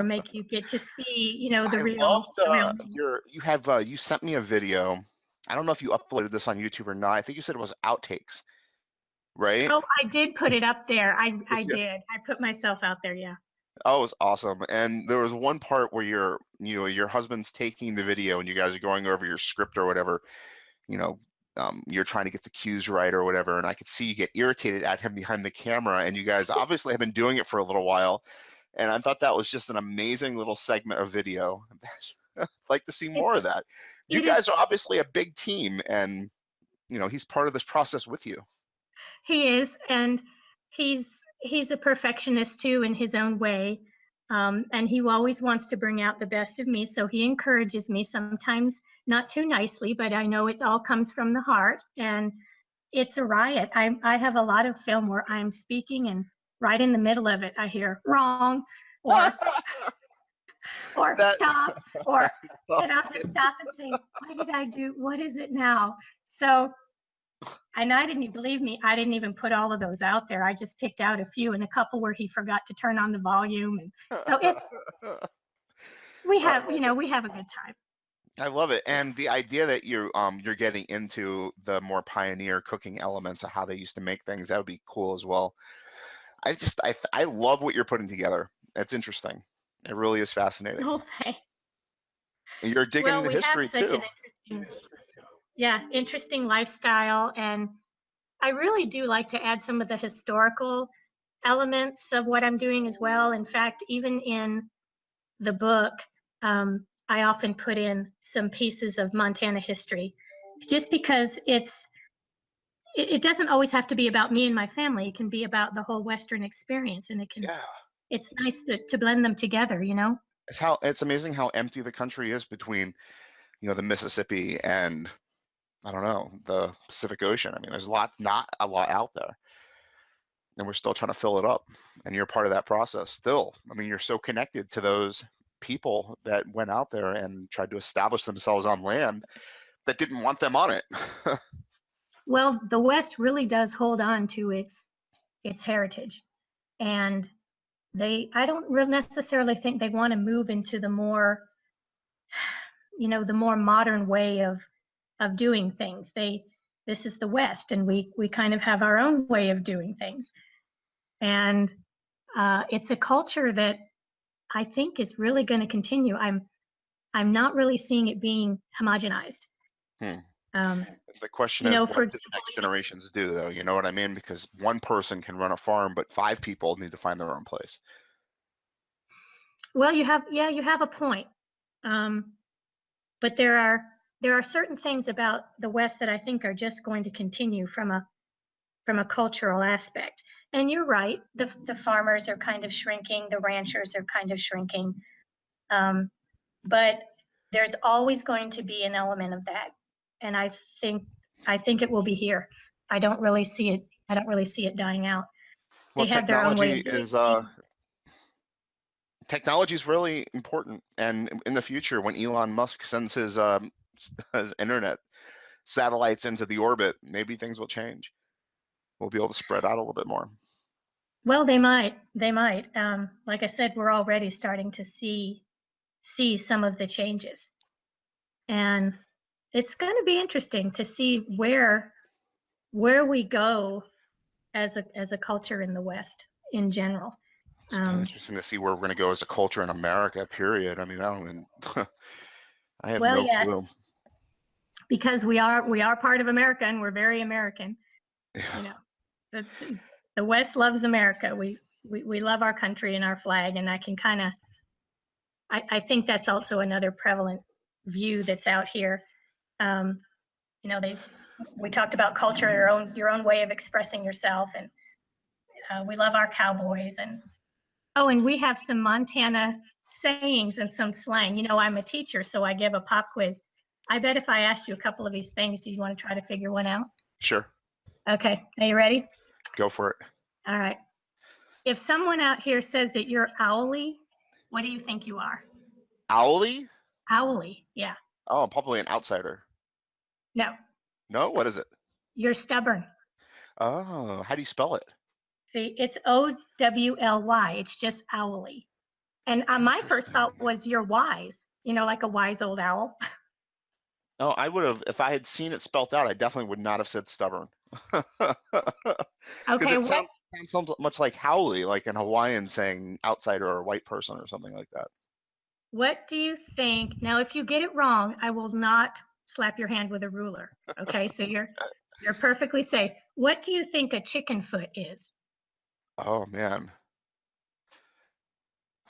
make you get to see, I the real loved me. you sent me a video. I don't know if you uploaded this on YouTube or not. I think you said it was outtakes, right? Oh, I did put it up there. I Did you? did. I put myself out there. Yeah. Oh, it was awesome. And there was one part where your husband's taking the video and you guys are going over your script or whatever, you know, you're trying to get the cues right or whatever. And I could see you get irritated at him behind the camera, and you guys obviously have been doing it for a little while. And I thought that was just an amazing little segment of video. I'd like to see It more of that. You it is guys are obviously a big team, and he's part of this process with you. He is, and he's a perfectionist too in his own way. And he always wants to bring out the best of me, so he encourages me, sometimes not too nicely, but I know it all comes from the heart, and it's a riot. I have a lot of film where I'm speaking, and right in the middle of it I hear wrong, or That stop, or and I'll just stop and say, what did I do? What is it now? So, and I didn't believe me, I didn't even put all of those out there. I just picked out a few, and a couple where he forgot to turn on the volume. And so I love it. we have a good time. I love it. And the idea that you're getting into the more pioneer cooking elements of how they used to make things, that would be cool as well. I love what you're putting together. It's interesting. It really is fascinating. Okay. And you're digging Well, into we have history such an too. interesting lifestyle, and I really do like to add some of the historical elements of what I'm doing as well. In fact, even in the book, I often put in some pieces of Montana history, just because it doesn't always have to be about me and my family. It can be about the whole Western experience, and Yeah. it's nice to blend them together, you know? It's amazing how empty the country is between, the Mississippi and, I don't know, the Pacific Ocean. I mean, there's not a lot out there, and we're still trying to fill it up. And you're part of that process still. I mean, you're so connected to those people that went out there and tried to establish themselves on land that didn't want them on it. Well, the West really does hold on to its heritage, and I don't really necessarily think they want to move into the more modern way of doing things. This is the West, and we kind of have our own way of doing things, and it's a culture that I think is really going to continue. I'm not really seeing it being homogenized. Hmm. Um, The question is, for what do the example, next generations do, though? You know what I mean? Because one person can run a farm, but five people need to find their own place. well, you have a point. Um, but there are certain things about the West that I think are just going to continue from a cultural aspect. And you're right, the farmers are kind of shrinking, the ranchers are kind of shrinking, um, but there's always going to be an element of that, and I think it will be here. I don't really see it. I don't really see it dying out. Well, They have their own way of doing things. technology is really important, and in the future, when Elon Musk sends his internet satellites into the orbit, maybe things will change. We'll be able to spread out a little bit more. Well, they might. They might. Like I said, we're already starting to see some of the changes, and it's going to be interesting to see where we go as a culture in the West in general. It's kind of Um, interesting to see where we're going to go as a culture in America. Period. I mean, I don't even. I have well, no yes, clue. because we are part of America, and we're very American. Yeah. You know, the, The West loves America. We love our country and our flag, and I can kind of I think that's also another prevalent view that's out here. Um, you know, we talked about culture, your own way of expressing yourself, and we love our cowboys. And oh, and we have some Montana sayings and some slang. You know, I'm a teacher, so I give a pop quiz. I bet if I asked you a couple of these things, do you want to try to figure one out? Sure. Okay, are you ready? Go for it. All right. If someone out here says that you're owly, what do you think you are? Owly? Owly, yeah. Oh, I'm probably an outsider. No, No? What is it? you're stubborn. Oh, how do you spell it? See, it's OWLY. It's just owly. And my first Interesting. thought was you're wise, you know, like a wise old owl. Oh, I would have, if I had seen it spelt out, I definitely would not have said stubborn. Because Okay, it what sounds much like howly, like an Hawaiian saying outsider or white person or something like that. what do you think? Now, if you get it wrong, I will not slap your hand with a ruler. Okay, so you're perfectly safe. What do you think a chicken foot is? Oh man,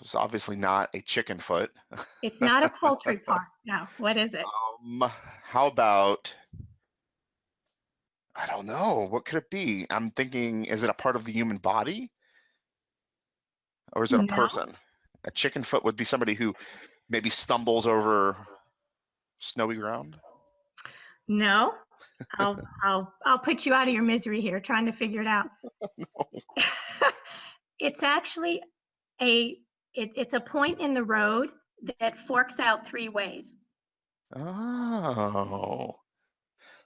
it's obviously not a chicken foot. It's not a poultry part. No, what is it? How about, I don't know, what could it be? I'm thinking, is it a part of the human body or is it a No, person? A chicken foot would be somebody who maybe stumbles over snowy ground. no. I'll put you out of your misery here trying to figure it out. It's actually a it's a point in the road that forks out three ways. Oh,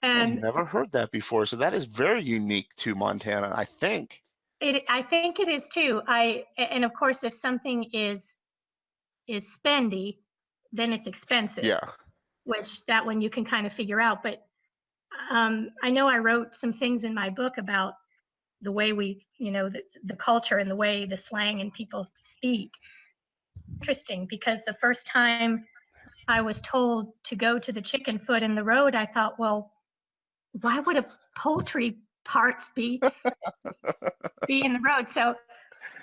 I've And never heard that before. So that is very unique to Montana, I think. I think it is too. And of course if something is spendy, then it's expensive, Yeah. which that one you can kind of figure out. But I know I wrote some things in my book about the way the culture and the way the slang and people speak. Interesting because the first time I was told to go to the chicken foot in the road, I thought, well, why would a poultry parts be in the road? So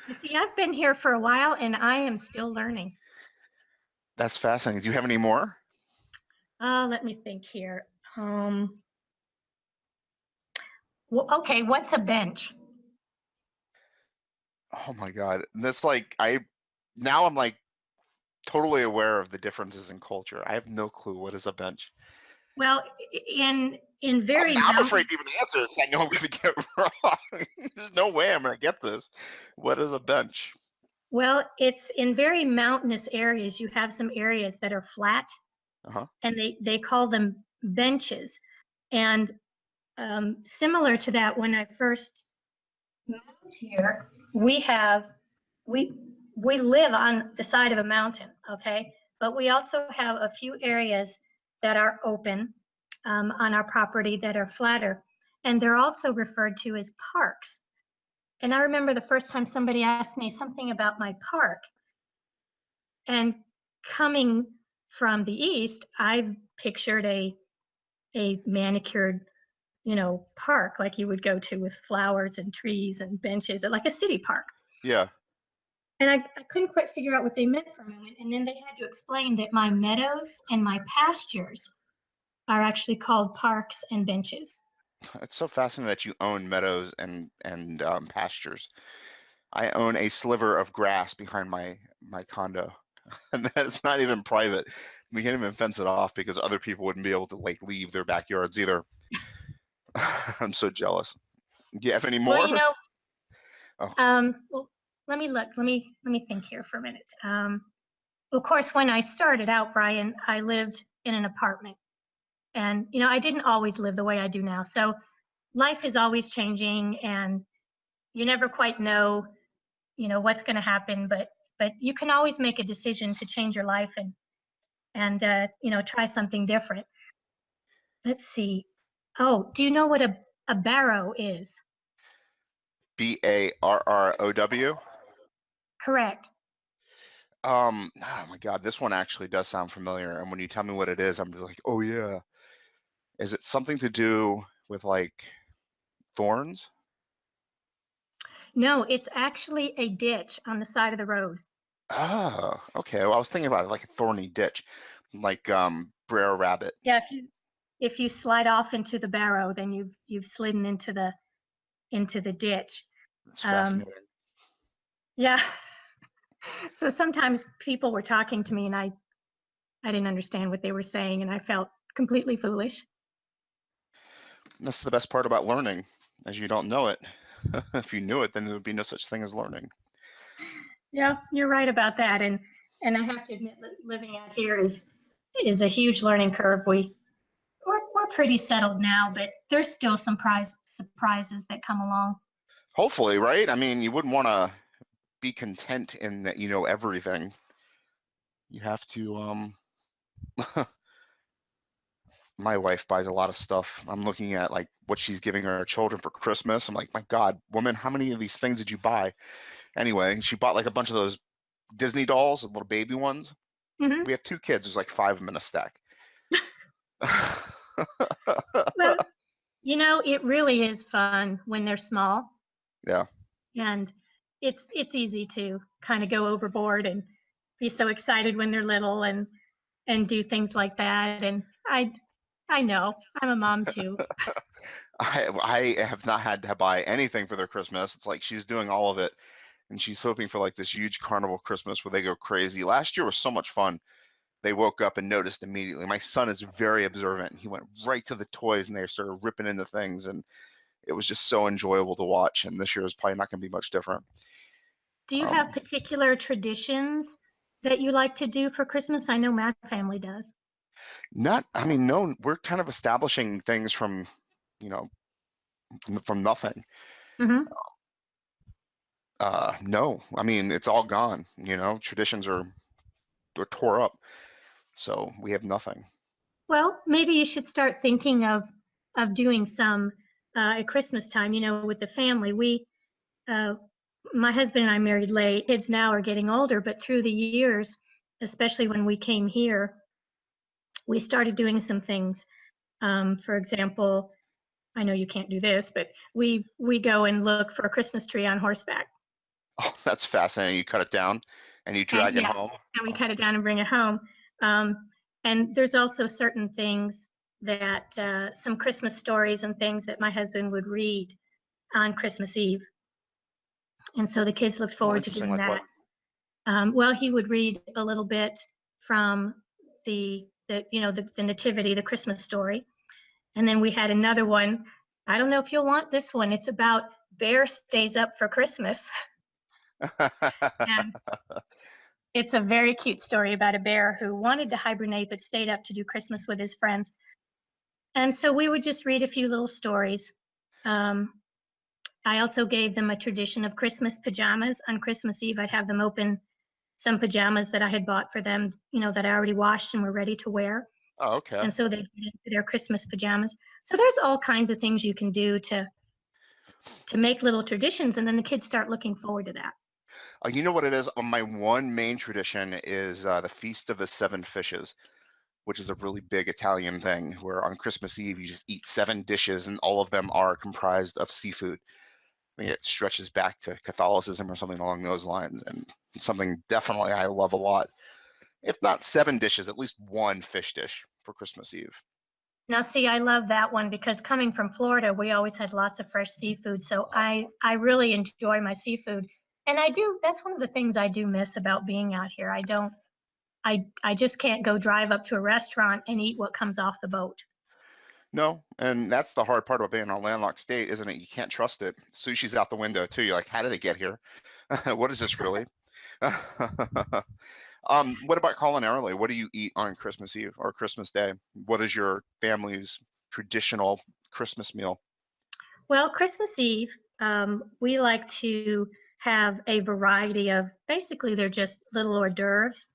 you see, I've been here for a while and I am still learning. That's fascinating. Do you have any more? Let me think here. Well, okay, what's a bench? Oh my God. This like I'm like totally aware of the differences in culture. I have no clue what is a bench. Well, in very I'm afraid mountain. to even answer because I know I'm going to get it wrong. There's no way I'm going to get this. What is a bench? Well, it's in very mountainous areas. You have some areas that are flat, Uh-huh. and they call them benches. And similar to that, when I first moved here, we we live on the side of a mountain, okay? But we also have a few areas that are open on our property that are flatter, and they're also referred to as parks. And I remember the first time somebody asked me something about my park, and coming from the east, I pictured a manicured, park like you would go to with flowers and trees and benches, like a city park. Yeah. And I couldn't quite figure out what they meant for a moment. And then they had to explain that my meadows and my pastures are actually called parks and benches. It's so fascinating that you own meadows and pastures. I own a sliver of grass behind my condo, and that's not even private. We can't even fence it off because other people wouldn't be able to like leave their backyards either. I'm so jealous. Do you have any Well, more? Oh, well, let me look. Let me think here for a minute. Of course, when I started out, Brian, I lived in an apartment, and I didn't always live the way I do now. So life is always changing, and you never quite know, what's going to happen. But you can always make a decision to change your life and try something different. Let's see. Oh, do you know what a barrow is? Barrow. Correct. Oh my God, this one actually does sound familiar. And when you tell me what it is, I'm like, oh yeah. Is it something to do with like thorns? No, it's actually a ditch on the side of the road. Oh, okay. Well, I was thinking about it like a thorny ditch, like Brer Rabbit. Yeah, if you slide off into the barrow, then you've slidden into the ditch. It's Um, fascinating. yeah. So sometimes people were talking to me and I didn't understand what they were saying and I felt completely foolish. That's the best part about learning, as you don't know it. If you knew it, then there would be no such thing as learning. Yeah, you're right about that. And I have to admit that living out here is a huge learning curve. We're pretty settled now, but there's still some surprises that come along. Hopefully, right? I mean, you wouldn't want to be content in that you know everything. You have to my wife buys a lot of stuff. I'm looking at like what she's giving her children for Christmas. I'm like, my God, woman, how many of these things did you buy? Anyway, she bought like a bunch of those Disney dolls, the little baby ones. Hmm. We have two kids. There's like five of them in a stack. Well, it really is fun when they're small, Yeah. and it's easy to kind of go overboard and be so excited when they're little and do things like that. And I know I'm a mom too. I have not had to buy anything for their Christmas. It's like she's doing all of it, and she's hoping for like this huge carnival Christmas where they go crazy. Last year was so much fun. They woke up and noticed immediately. My son is very observant. He went right to the toys and they started ripping into things, and it was just so enjoyable to watch. And this year is probably not going to be much different. Do you have Um, particular traditions that you like to do for Christmas? I know my family does. Not, I mean, no, we're kind of establishing things from, you know, from nothing. Hmm. No, I mean, it's all gone. Traditions are tore up, so we have nothing. Well, maybe you should start thinking of doing some at Christmas time. With the family. Uh, my husband and I married late. Kids now are getting older, but through the years, especially when we came here, we started doing some things. For example, I know you can't do this, but we go and look for a Christmas tree on horseback. Oh, that's fascinating. You cut it down and you And drag it yeah, home. and we Oh, cut it down and bring it home. And there's also certain things that some Christmas stories and things that my husband would read on Christmas Eve. And so the kids looked oh, forward to interesting. doing Like what? that. Well, he would read a little bit from the nativity, the Christmas story. And then we had another one. I don't know if you'll want this one. It's about Bear Stays Up for Christmas. And it's a very cute story about a bear who wanted to hibernate but stayed up to do Christmas with his friends. And so we would just read a few little stories. Um, I also gave them a tradition of Christmas pajamas. On Christmas Eve, I'd have them open some pajamas that I had bought for them, that I already washed and were ready to wear. Oh, okay. And so they'd get into their Christmas pajamas. So there's all kinds of things you can do to make little traditions, and then the kids start looking forward to that. You know what it is? My one main tradition is the Feast of the Seven Fishes, which is a really big Italian thing where on Christmas Eve you just eat seven dishes and all of them are comprised of seafood. I mean, it stretches back to Catholicism or something along those lines, and something definitely I love a lot. If not seven dishes, at least one fish dish for Christmas Eve. Now, see, I love that one because coming from Florida, we always had lots of fresh seafood. So I really enjoy my seafood. And that's one of the things I do miss about being out here. I just can't go drive up to a restaurant and eat what comes off the boat. No, and that's the hard part about being in a landlocked state, isn't it? You can't trust it. Sushi's out the window too. You're like, how did it get here? What is this really? What about culinarily? What do you eat on Christmas Eve or Christmas Day? What is your family's traditional Christmas meal? Well, Christmas Eve, we like to have a variety of basically they're just little hors d'oeuvres.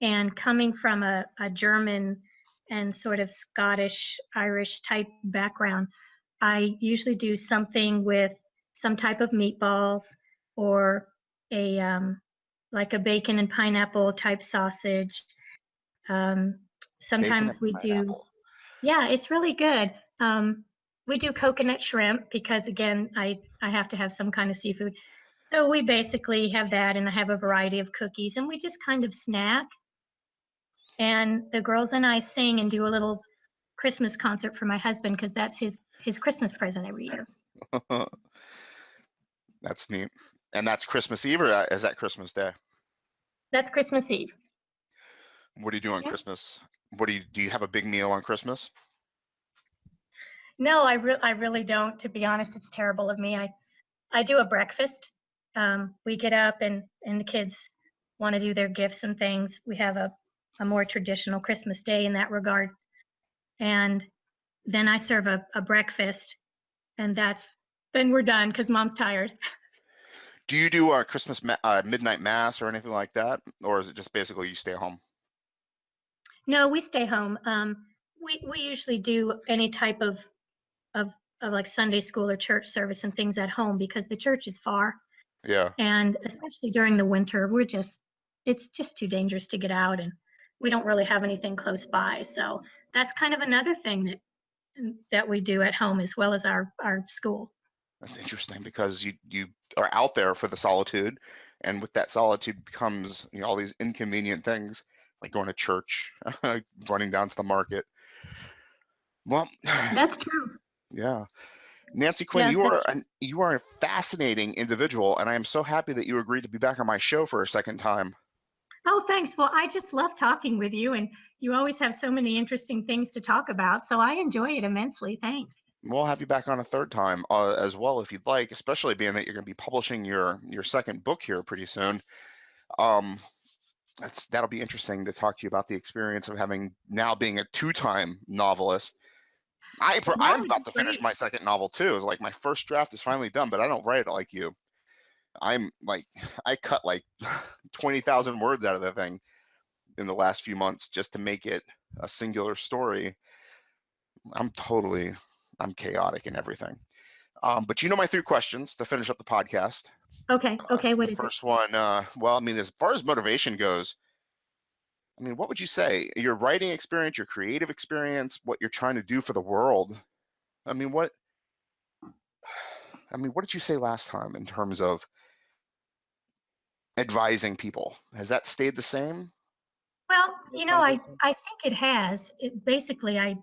And coming from a German and sort of Scottish, Irish type background, I usually do something with some type of meatballs or a like a bacon and pineapple type sausage. Um, Bacon Sometimes and we do, pineapple. yeah, it's really good. We do coconut shrimp because again, I have to have some kind of seafood. So we basically have that, and I have a variety of cookies, and we just kind of snack. And the girls and I sing and do a little Christmas concert for my husband because that's his Christmas present every year. That's neat. And that's Christmas Eve, or is that Christmas Day? That's Christmas Eve. What do you do on Yeah. Christmas? Do you have a big meal on Christmas? No, I really don't. To be honest, it's terrible of me. I do a breakfast. We get up and the kids want to do their gifts and things. We have a more traditional Christmas day in that regard. And then I serve a breakfast, and then we're done because mom's tired. Do you do a midnight mass or anything like that, or is it just basically you stay home? No, we stay home. We usually do any type of of like Sunday school or church service and things at home because the church is far, Yeah, and especially during the winter, it's just too dangerous to get out, and we don't really have anything close by. So that's kind of another thing that we do at home as well as our school. that's interesting because you are out there for the solitude, and with that solitude becomes all these inconvenient things like going to church, running down to the market. Well, That's true. yeah. Nancy Quinn, Yeah, that's true. you are a fascinating individual, and I am so happy that you agreed to be back on my show for a second time. Oh, thanks. Well, I just love talking with you, and you always have so many interesting things to talk about. So I enjoy it immensely. Thanks. We'll have you back on a third time as well if you'd like, especially being that you're going to be publishing your second book here pretty soon. Um, that'll be interesting to talk to you about the experience of being a two-time novelist. That I'm would about be to finish great. my second novel too. It's like my first draft is finally done, but I don't write it like you. I'm like I cut like 20,000 words out of the thing in the last few months just to make it a singular story. I'm chaotic in everything. But my three questions to finish up the podcast. Okay. Okay. The What is it? first one, well, I mean, as far as motivation goes, I mean, what would you say? Your writing experience, your creative experience, what you're trying to do for the world. I mean, what did you say last time in terms of advising people? Has that stayed the same? Well, You're trying to do the same? I think it has. Basically, I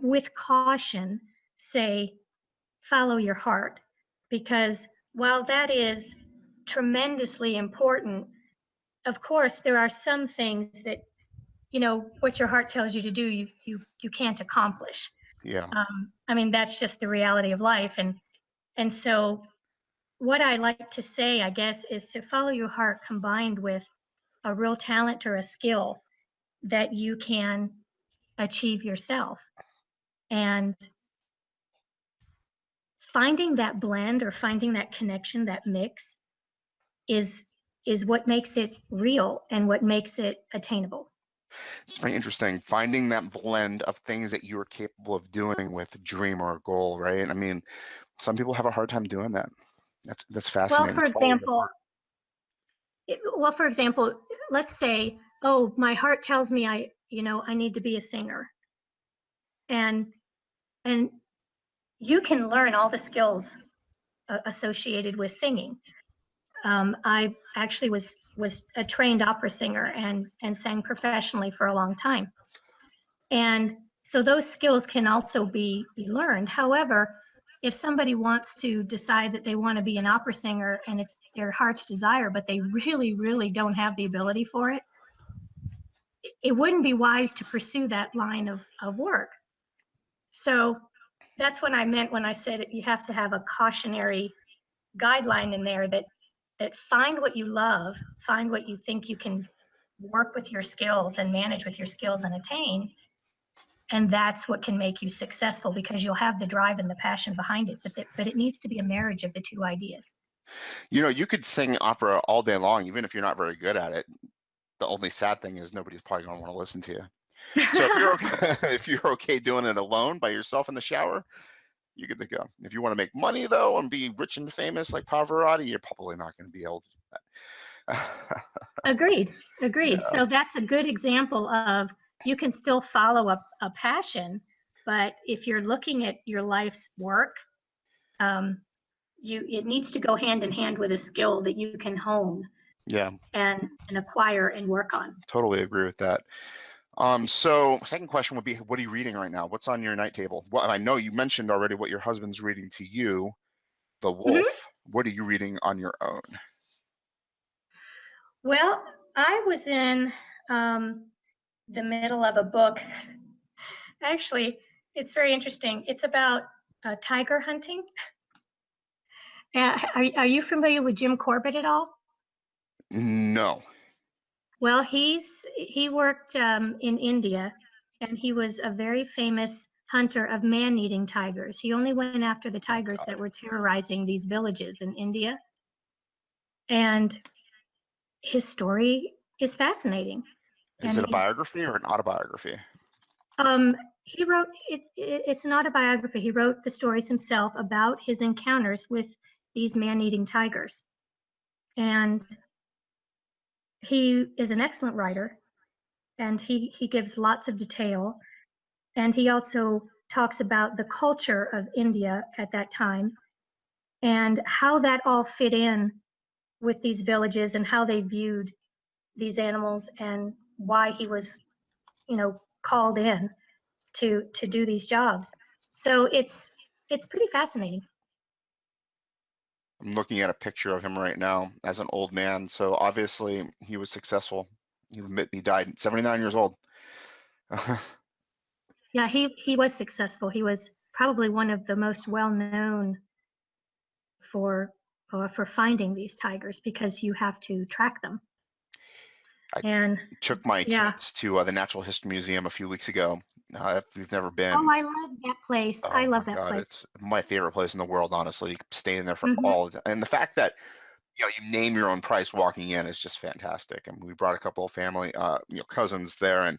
with caution say follow your heart because while that is tremendously important, of course there are some things that what your heart tells you to do, you can't accomplish. Yeah. I mean that's just the reality of life, and so what I like to say, I guess, is to follow your heart combined with a real talent or a skill that you can achieve yourself. And finding that blend or finding that connection, that mix is is what makes it real and what makes it attainable. It's very interesting finding that blend of things that you are capable of doing with a dream or a goal, right? I mean, some people have a hard time doing that. That's Well, fascinating. for Follow your example, heart. well, for example, let's say, oh, my heart tells me I need to be a singer. And and you can learn all the skills associated with singing. I actually was a trained opera singer and sang professionally for a long time. And so those skills can also be learned. However, if somebody wants to decide that they want to be an opera singer and it's their heart's desire, but they really, really don't have the ability for it, it wouldn't be wise to pursue that line of work. So that's what I meant when I said you have to have a cautionary guideline in there that find what you love, find what you think you can work with your skills and manage with your skills and attain, and that's what can make you successful because you'll have the drive and the passion behind it, but it needs to be a marriage of the two ideas. You could sing opera all day long, even if you're not very good at it. The only sad thing is nobody's probably going to want to listen to you. So if you're okay, if you're okay doing it alone by yourself in the shower, you're good to go. If you want to make money though and be rich and famous like Pavarotti, you're probably not going to be able to do that. Agreed. Yeah. So that's a good example of you can still follow a passion, but if you're looking at your life's work, um, it needs to go hand in hand with a skill that you can hone Yeah, and acquire and work on. totally agree with that. So second question would be, what are you reading right now? What's on your night table? Well, I know you mentioned already what your husband's reading to you, The Mhm. Wolf. What are you reading on your own? Well, I was in the middle of a book. Actually, it's very interesting. It's about tiger hunting. Are you familiar with Jim Corbett at all? No. Well, he worked in India, and he was a very famous hunter of man-eating tigers. He only went after the Oh tigers that God. were terrorizing these villages in India, and his story is fascinating. Is And it a biography or an autobiography? um, he wrote it's an autobiography. He wrote the stories himself about his encounters with these man-eating tigers, and he is an excellent writer, and he gives lots of detail. And he also talks about the culture of India at that time and how that all fit in with these villages and how they viewed these animals and why he was, called in to do these jobs. So it's pretty fascinating. I'm looking at a picture of him right now as an old man. So obviously he was successful. He died at 79 years old. Yeah, he was successful. He was probably one of the most well known for for finding these tigers because you have to track them. I And took my yeah. kids to the Natural History Museum a few weeks ago. If you've never Oh, been, I love that place. I oh my love that God, place. it's my favorite place in the world, honestly. Staying there for Hmm. all of it. And the fact that you name your own price walking in is just fantastic. And we brought a couple of family, cousins there, and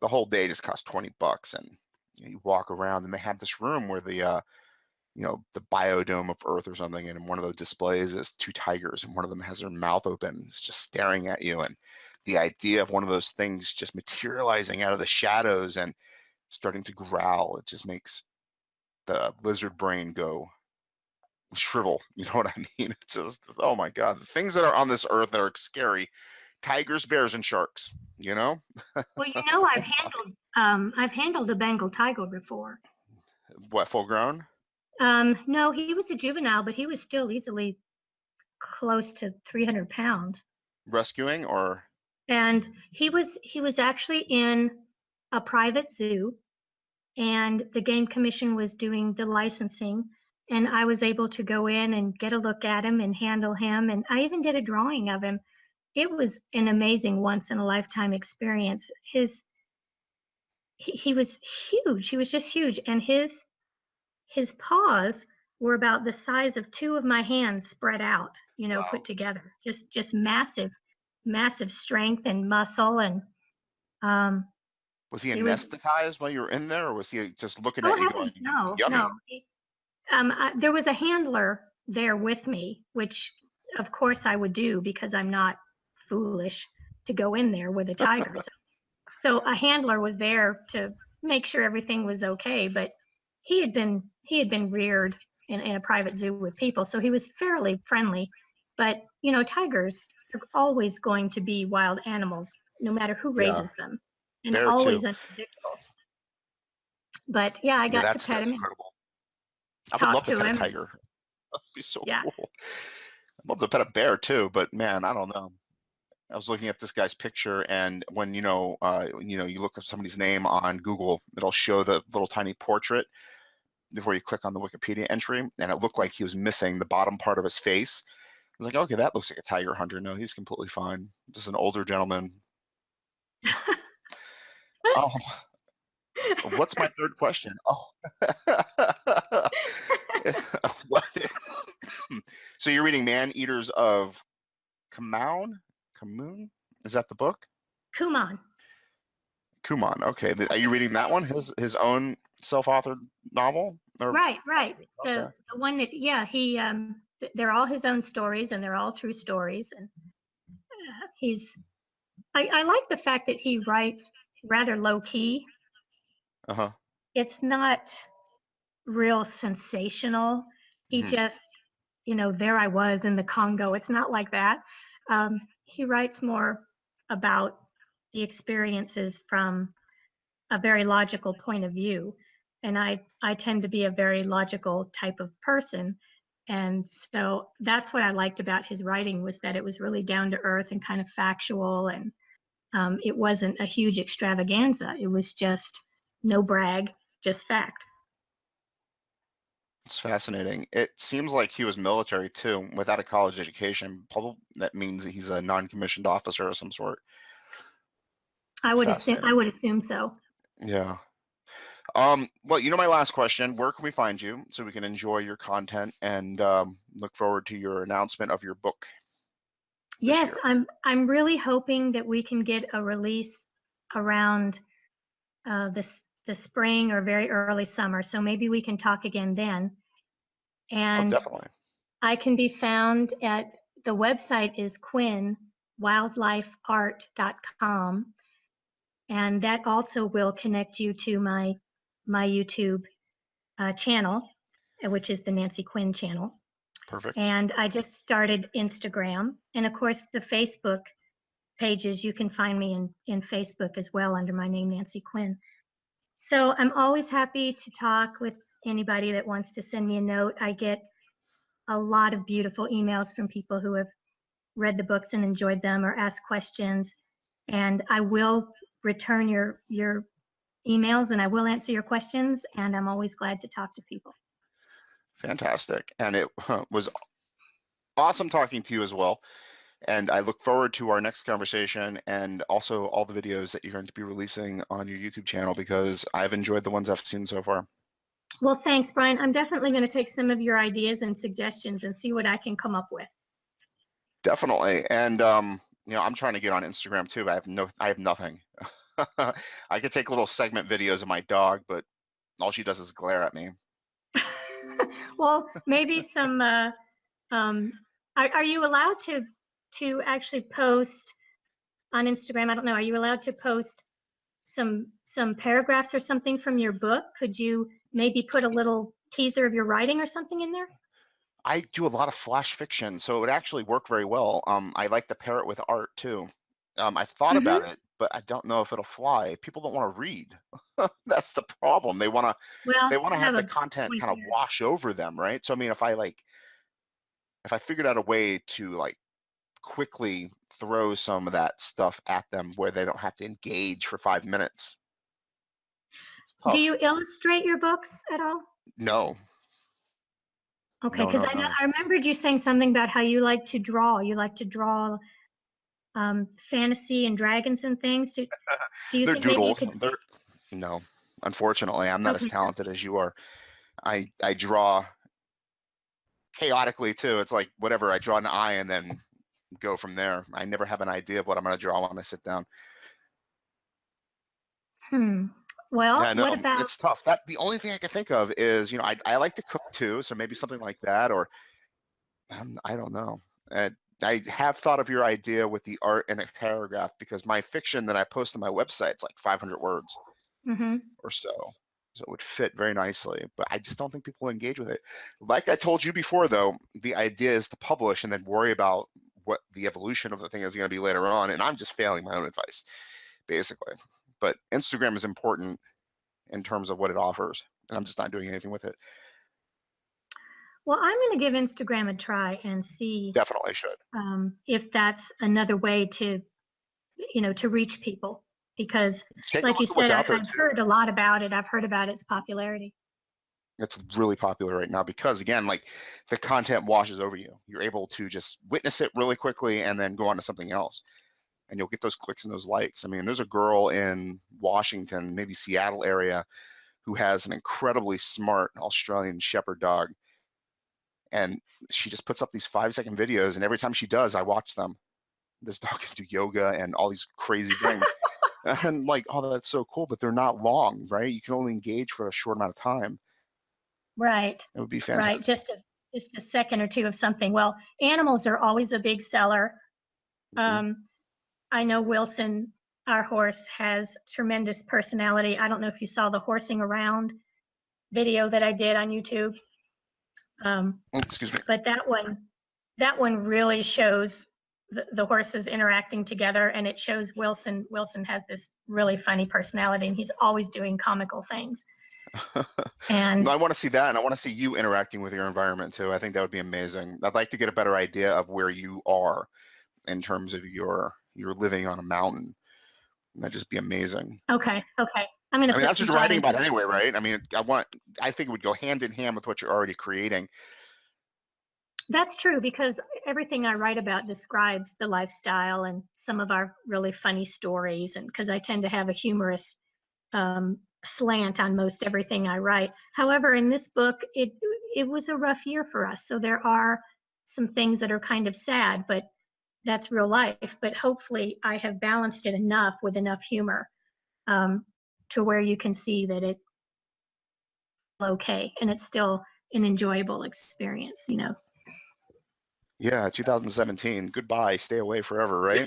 the whole day just cost $20. And you walk around, and they have this room where the biodome of Earth or something, and in one of those displays is two tigers, and one of them has their mouth open, it's just staring at you. And the idea of one of those things just materializing out of the shadows and starting to growl, it just makes the lizard brain go shrivel. You know what I mean? It's just, oh my God, the things that are on this earth that are scary: tigers, bears, and sharks. You know Well, I've handled a Bengal tiger before. what? Full grown No, he was a juvenile, but he was still easily close to 300 pounds. rescuing or And he was actually in a private zoo, and the game commission was doing the licensing, and I was able to go in and get a look at him and handle him, and I even did a drawing of him. It was an amazing once in a lifetime experience. He was huge. He was just huge, and his paws were about the size of two of my hands spread out, wow. put together. Just massive, massive strength and muscle, and um, Was he he was. anesthetized while you were in there, or was he just looking Oh at you heavens, going, no, no. yummy? There was a handler there with me, which of course I would do because I'm not foolish to go in there with a tiger. So a handler was there to make sure everything was okay, but he had been reared in a private zoo with people, so he was fairly friendly. But tigers are always going to be wild animals, no matter who Yeah, raises them, and bear too. always unpredictable. But yeah, I Yeah, got to that's pet him and incredible. I would love talk to to pet a him. tiger. That'd be so Yeah. cool. I'd love to pet a bear too, but man, I don't know. I was looking at this guy's picture, and when you look up somebody's name on Google, it'll show the little tiny portrait before you click on the Wikipedia entry, and it looked like he was missing the bottom part of his face. I was like, okay, that looks like a tiger hunter. No, he's completely fine. Just an older gentleman. Oh, what's my third question? Oh, what? So you're reading Man Eaters of Kamoun? Kamoun? Is that the book? Kuman. Kuman. Okay. Are you reading that one? His own self-authored novel? Or Right, right. okay. The one that, yeah, they're all his own stories, and they're all true stories. And he's I like the fact that he writes rather low key. Uh-huh. It's not real sensational. He Hmm. just there I was in the Congo. It's not like that. He writes more about the experiences from a very logical point of view. And I tend to be a very logical type of person. And so that's what I liked about his writing, was that it was really down to earth and kind of factual. And it wasn't a huge extravaganza. It was just no brag, just fact. It's fascinating. It seems like he was military too, without a college education. Probably that means he's a non-commissioned officer of some sort. I would Fascinating. assume so. Yeah. Well, my last question, where can we find you so we can enjoy your content and look forward to your announcement of your book this Yes, year? I'm really hoping that we can get a release around the spring or very early summer. So maybe we can talk again then. Oh, And definitely. I can be found at the website is quinnwildlifeart.com. And that also will connect you to my YouTube channel, which is the Nancy Quinn channel. Perfect. And I just started Instagram. And of course, the Facebook pages, you can find me in Facebook as well under my name, Nancy Quinn. So I'm always happy to talk with anybody that wants to send me a note. I get a lot of beautiful emails from people who have read the books and enjoyed them or asked questions. And I will return your emails and I will answer your questions. And I'm always glad to talk to people. Fantastic. And it was awesome talking to you as well. And I look forward to our next conversation and also all the videos that you're going to be releasing on your YouTube channel, because I've enjoyed the ones I've seen so far. Well, thanks, Brian. I'm definitely going to take some of your ideas and suggestions and see what I can come up with. Definitely. And I'm trying to get on Instagram too. I have nothing. I could take little segment videos of my dog, but all she does is glare at me. Well, maybe some. Are you allowed to actually post on Instagram? I don't know. Are you allowed to post some paragraphs or something from your book? Could you maybe put a little teaser of your writing or something in there? I do a lot of flash fiction, so it would actually work very well. I like to pair it with art too. I've thought about Mm-hmm. it, but I don't know if it'll fly. People don't want to read. That's the problem. They want Well, to you have have the a content point kind of there. wash over them, right? So I mean, if I figured out a way to quickly throw some of that stuff at them where they don't have to engage for 5 minutes, it's Do you tough. illustrate your books at all? No, Okay, no, because no, I know no. I remembered you saying something about how you like to draw. You like to draw fantasy and dragons and things. Do you They're think maybe you doodles. could? No, unfortunately, I'm not as Okay, talented as you are. I draw chaotically too. It's like whatever, I draw an eye and then go from there. I never have an idea of what I'm going to draw when I sit down. hmm. Yeah, Well, no, what about? it's tough. That the only thing I can think of is, I like to cook too, so maybe something like that, or I don't know. I have thought of your idea with the art in a paragraph, because my fiction that I post on my website, it's like 500 words Mm-hmm. or so. So it would fit very nicely, but I just don't think people engage with it. Like I told you before, though, the idea is to publish and then worry about what the evolution of the thing is going to be later on. And I'm just failing my own advice, basically. But Instagram is important in terms of what it offers, and I'm just not doing anything with it. Well, I'm going to give Instagram a try and see Definitely should. if that's another way to, to reach people. Because, Take a like you look at what's said, out there I've too. heard a lot about it. I've heard about its popularity. It's really popular right now because, again, the content washes over you. You're able to just witness it really quickly and then go on to something else, and you'll get those clicks and those likes. I mean, there's a girl in Washington, maybe Seattle area, who has an incredibly smart Australian Shepherd dog, and she just puts up these 5-second videos, and every time she does, I watch them. This dog can do yoga and all these crazy things. And oh, that's so cool, but they're not long, right? You can only engage for a short amount of time. Right, It would be right. fantastic. Just a second or two of something. Well, animals are always a big seller. Mhm. I know Wilson, our horse, has tremendous personality. I don't know if you saw the horsing around video that I did on YouTube. Excuse me. But that one really shows the horses interacting together, and it shows Wilson. Wilson has this really funny personality, and he's always doing comical things. And I want to see that, and I want to see you interacting with your environment too. I think that would be amazing. I'd like to get a better idea of where you are in terms of your living on a mountain. That'd just be amazing. okay, I'm going to I mean, put that's some what you're thought writing into about it. anyway, right? I mean, I think it would go hand in hand with what you're already creating. That's true, because everything I write about describes the lifestyle and some of our really funny stories, and because I tend to have a humorous slant on most everything I write. However, in this book, it was a rough year for us, so there are some things that are kind of sad, but that's real life. But hopefully, I have balanced it enough with enough humor to where you can see that it's okay and it's still an enjoyable experience, you know. Yeah, 2017. Goodbye. Stay away forever, right?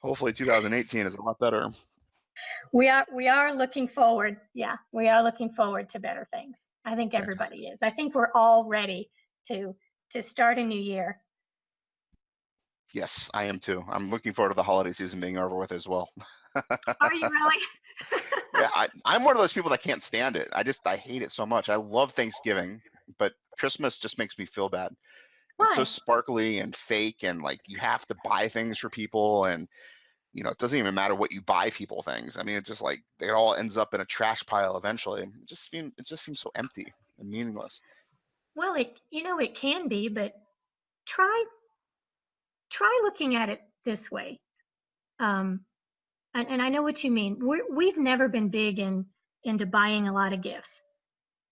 Hopefully 2018 is a lot better. We are looking forward. Yeah, we are looking forward to better things. I think Fantastic. everybody is. I think we're all ready to start a new year. Yes, I am too. I'm looking forward to the holiday season being over with as well. Are you really? Yeah, I'm one of those people that can't stand it. I hate it so much. I love Thanksgiving, but Christmas just makes me feel bad. It's so Why? sparkly and fake, and like you have to buy things for people, and it doesn't even matter what you buy people things. I mean, it's just like it all ends up in a trash pile eventually. It just seems so empty and meaningless. Well, it can be, but try looking at it this way. Um, and I know what you mean. We've never been big into buying a lot of gifts,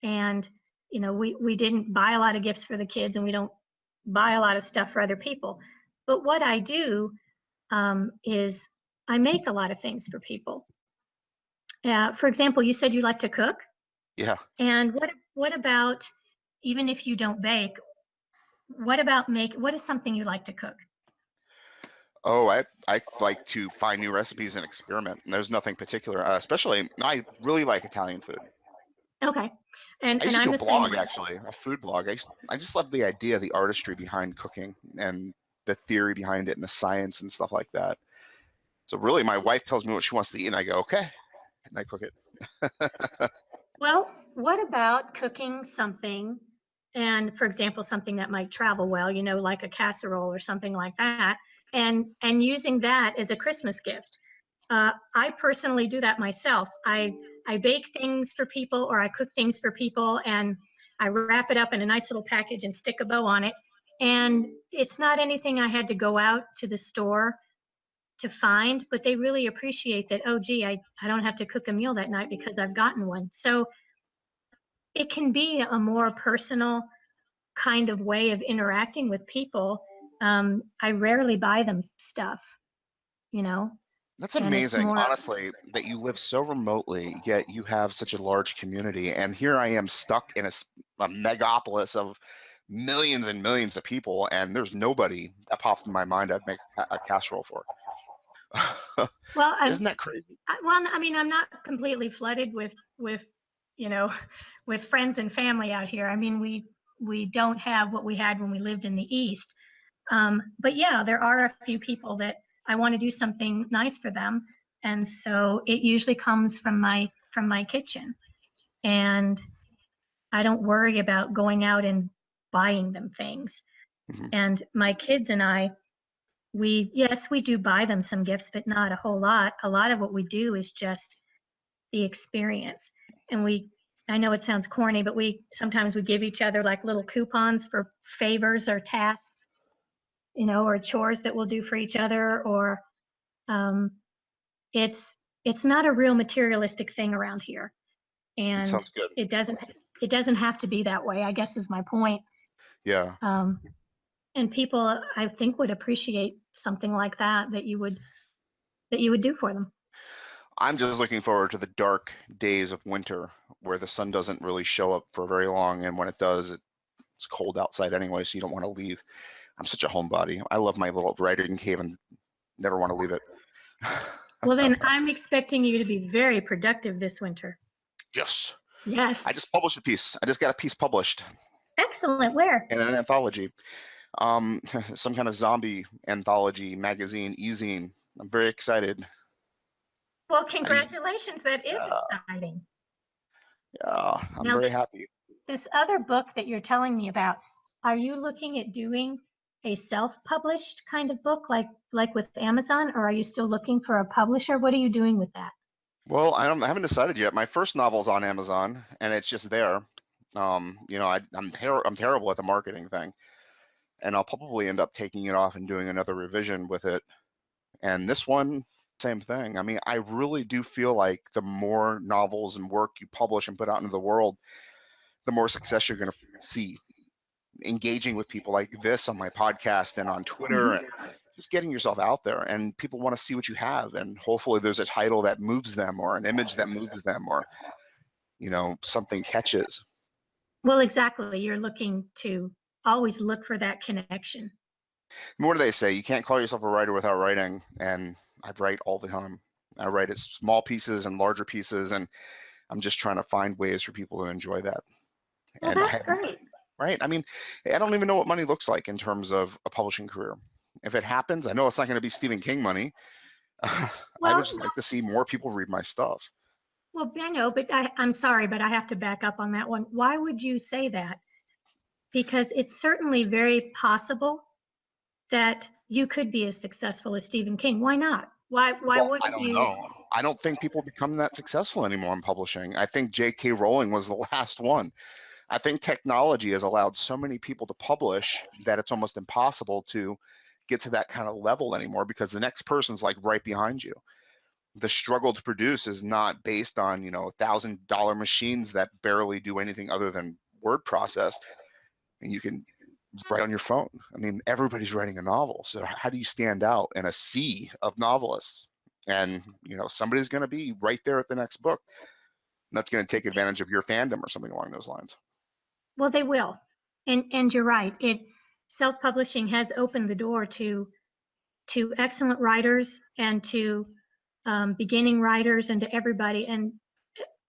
and we didn't buy a lot of gifts for the kids, and we don't buy a lot of stuff for other people. But what I do is I make a lot of things for people. For example, you said you like to cook, Yeah. and what about, even if you don't bake? What about what is something you like to cook? Oh, I like to find new recipes and experiment. And there's nothing particular. Especially, I really like Italian food. Okay, I and used to I'm do a the same blog way. actually, a food blog. I just love the idea, the artistry behind cooking, and the theory behind it, and the science and stuff like that. So really, my wife tells me what she wants to eat, and I go, okay, and I cook it. Well, what about cooking something, and for example, something that might travel well, like a casserole or something like that, and using that as a Christmas gift? I personally do that myself. I bake things for people, or I cook things for people, and I wrap it up in a nice little package and stick a bow on it. And it's not anything I had to go out to the store to find, but they really appreciate that. Oh, gee, I don't have to cook a meal that night because I've gotten one. So it can be a more personal kind of way of interacting with people. I rarely buy them stuff, you know, That's and it's amazing, more, honestly, that you live so remotely, yet you have such a large community. And here I am stuck in a megapolis of millions and millions of people, and there's nobody that pops in my mind I'd make a casserole for. well, Isn't that crazy? I mean, I'm not completely flooded with, you know, with friends and family out here. I mean, we don't have what we had when we lived in the East. But yeah, there are a few people that I want to do something nice for them, and so it usually comes from my kitchen, and I don't worry about going out and buying them things. Mhm. And my kids and I, yes, we do buy them some gifts, but not a whole lot. A lot of what we do is just the experience. And I know it sounds corny, but we sometimes we give each other like little coupons for favors or tasks, or chores that we'll do for each other, or um, it's it's not a real materialistic thing around here, It and sounds good. it doesn't have to be that way, I guess, is my point. Yeah. Um, and people, I think, would appreciate something like that you would do for them. I'm just looking forward to the dark days of winter where the sun doesn't really show up for very long. And when it does, it's cold outside anyway, so you don't want to leave. I'm such a homebody. I love my little writing cave and never want to leave it. Well, then I'm expecting you to be very productive this winter. Yes. Yes. I just published a piece. I just got a piece published Excellent. Where? in an anthology, um, some kind of zombie anthology magazine, e-zine. I'm very excited. Well, I, congratulations. That is uh, exciting. yeah, I'm Now, very happy. this other book that you're telling me about, are you looking at doing a self-published kind of book like with Amazon, or are you still looking for a publisher? What are you doing with that? Well, I haven't decided yet. My first novel's on Amazon, and it's just there. I'm terrible at the marketing thing, and I'll probably end up taking it off and doing another revision with it. And this one, same thing. I mean, I really do feel like the more novels and work you publish and put out into the world, the more success you're going to see. Engaging with people like this on my podcast and on Twitter, and just getting yourself out there, and people want to see what you have, and hopefully there's a title that moves them, or an image that moves them, or something catches. Well, exactly. You're looking to always look for that connection. And what do they say? You can't call yourself a writer without writing, and I write all the time. I write at small pieces and larger pieces, and I'm just trying to find ways for people to enjoy that. Well, And that's great. right? I mean, I don't even know what money looks like in terms of a publishing career. If it happens, I know it's not going to be Stephen King money. I would Well, just like to see more people read my stuff. well, I know, but I'm sorry, but I have to back up on that one. Why would you say that? Because it's certainly very possible that you could be as successful as Stephen King. Why not? Why Well, I wouldn't don't you? know. I don't think people become that successful anymore in publishing. I think J.K. Rowling was the last one. I think technology has allowed so many people to publish that it's almost impossible to get to that kind of level anymore, because the next person's like right behind you. The struggle to produce is not based on $1,000 machines that barely do anything other than word process, and you can write on your phone. I mean, everybody's writing a novel, so how do you stand out in a sea of novelists? And somebody's going to be right there at the next book, and that's going to take advantage of your fandom or something along those lines. Well, they will, and you're right. It self-publishing has opened the door to excellent writers and to beginning writers and to everybody. And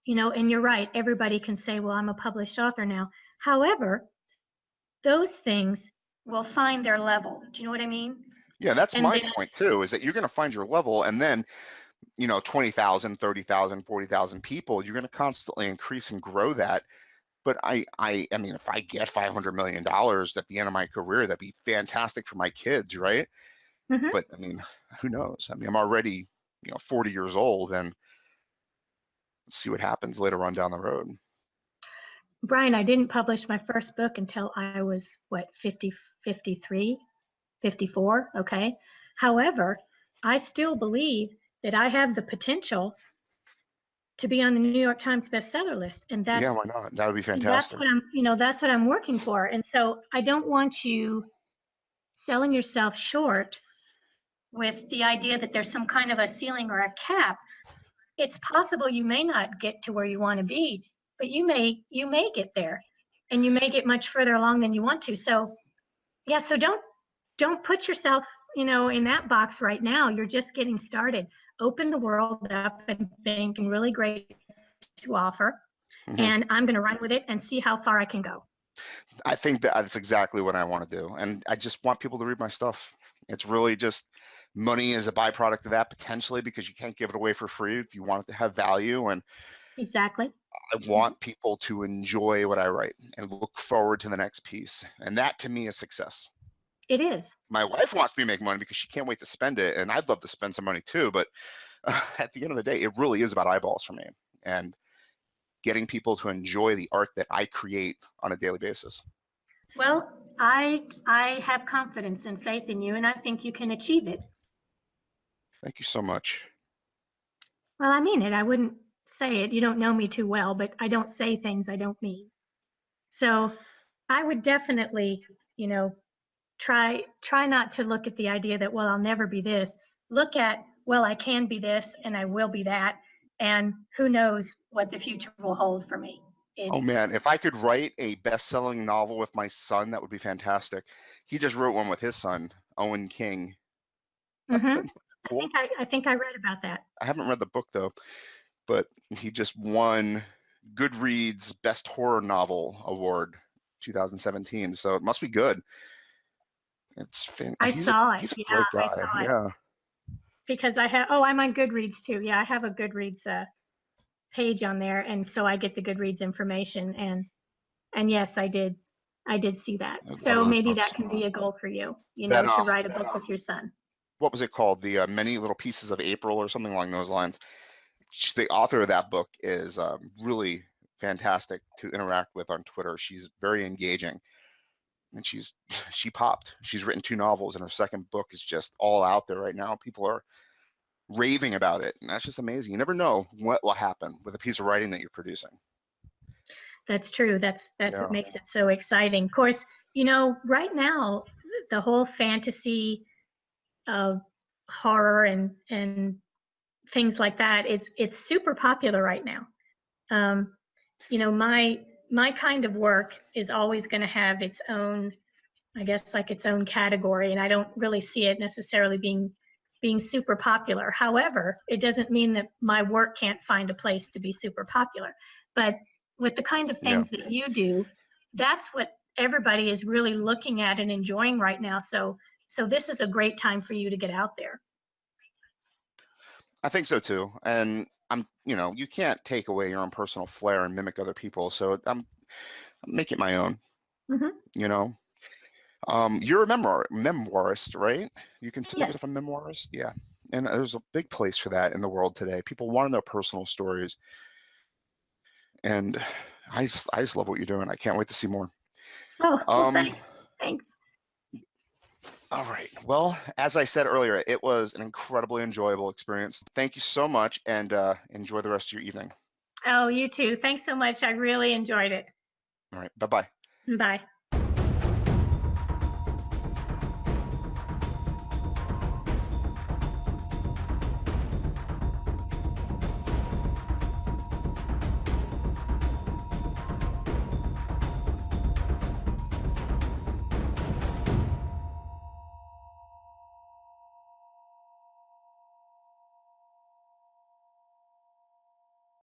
and you're right. Everybody can say, "Well, I'm a published author now." However, those things will find their level. Do you know what I mean? Yeah, that's And my then, point too, is that you're going to find your level, and then 20,000, 30,000, 40,000 people, you're going to constantly increase and grow that. But I mean, if I get $500 million at the end of my career, that'd be fantastic for my kids, right? mhm. But I mean, who knows? I mean, I'm already 40 years old, and let's see what happens later on down the road. Brian, I didn't publish my first book until I was, what, 50, 53, 54. Okay. However, I still believe that I have the potential to be on the New York Times bestseller list. And Yeah, that's why not? That would be that's fantastic. what that's what I'm working for. And so I don't want you selling yourself short with the idea that there's some kind of a ceiling or a cap. It's possible you may not get to where you want to be, but you may get there, and you may get much further along than you want to. So yeah, so don't put yourself in that box right now. You're just getting started. Open the world up and think and really great to offer, Hmm. and I'm going to run with it and see how far I can go. I think that's exactly what I want to do, and I just want people to read my stuff. It's really just money is a byproduct of that, potentially, because you can't give it away for free if you want it to have value. And Exactly. I want people to enjoy what I write and look forward to the next piece, and that to me is success. It is. My wife wants me to make money because she can't wait to spend it, and I'd love to spend some money too, but at the end of the day, it really is about eyeballs for me, and getting people to enjoy the art that I create on a daily basis. Well, I have confidence and faith in you, and I think you can achieve it. Thank you so much. Well, I mean it. I wouldn't say it. You don't know me too well, but I don't say things I don't mean. So I would definitely, you know, try not to look at the idea that, well, I'll never be this. Look at, well, I can be this and I will be that. And who knows what the future will hold for me. Oh man, if I could write a best-selling novel with my son, that would be fantastic. He just wrote one with his son, Owen King. Mm-hmm. Cool. I think I read about that. I haven't read the book though, but he just won Goodreads Best Horror Novel Award 2017. So it must be good. I saw it. He's a Yeah, great I guy. saw it Yeah. because I'm on Goodreads too. Yeah, I have a Goodreads page on there, and so I get the Goodreads information. And yes, I did see that. I love So those maybe books. that can be a goal for you, That to write a book with your son. what was it called? The Many Little Pieces of April or something along those lines. The author of that book is really fantastic to interact with on Twitter. She's very engaging, and she popped. She's written 2 novels, and her second book is just all out there right now. People are raving about it, and that's just amazing. You never know what will happen with a piece of writing that you're producing. That's true. That's Yeah. what makes it so exciting. Of course, right now the whole fantasy horror and things like that, it's super popular right now. My kind of work is always going to have its own, I guess, like its own category, and I don't really see it necessarily being super popular. However, it doesn't mean that my work can't find a place to be super popular. But with the kind of things that you do, that's what everybody is really looking at and enjoying right now. So this is a great time for you to get out there. I think so too. And you can't take away your own personal flair and mimic other people. So I'm making it my own. Mm-hmm. You're a memoirist, right? You consider Yes. yourself a memoirist? Yeah. And there's a big place for that in the world today. People want to know personal stories. And I just love what you're doing. I can't wait to see more. Oh, well, thanks. Thanks. All right. Well, as I said earlier, it was an incredibly enjoyable experience. Thank you so much, and enjoy the rest of your evening. Oh, you too. Thanks so much. I really enjoyed it. All right. Bye-bye. Bye.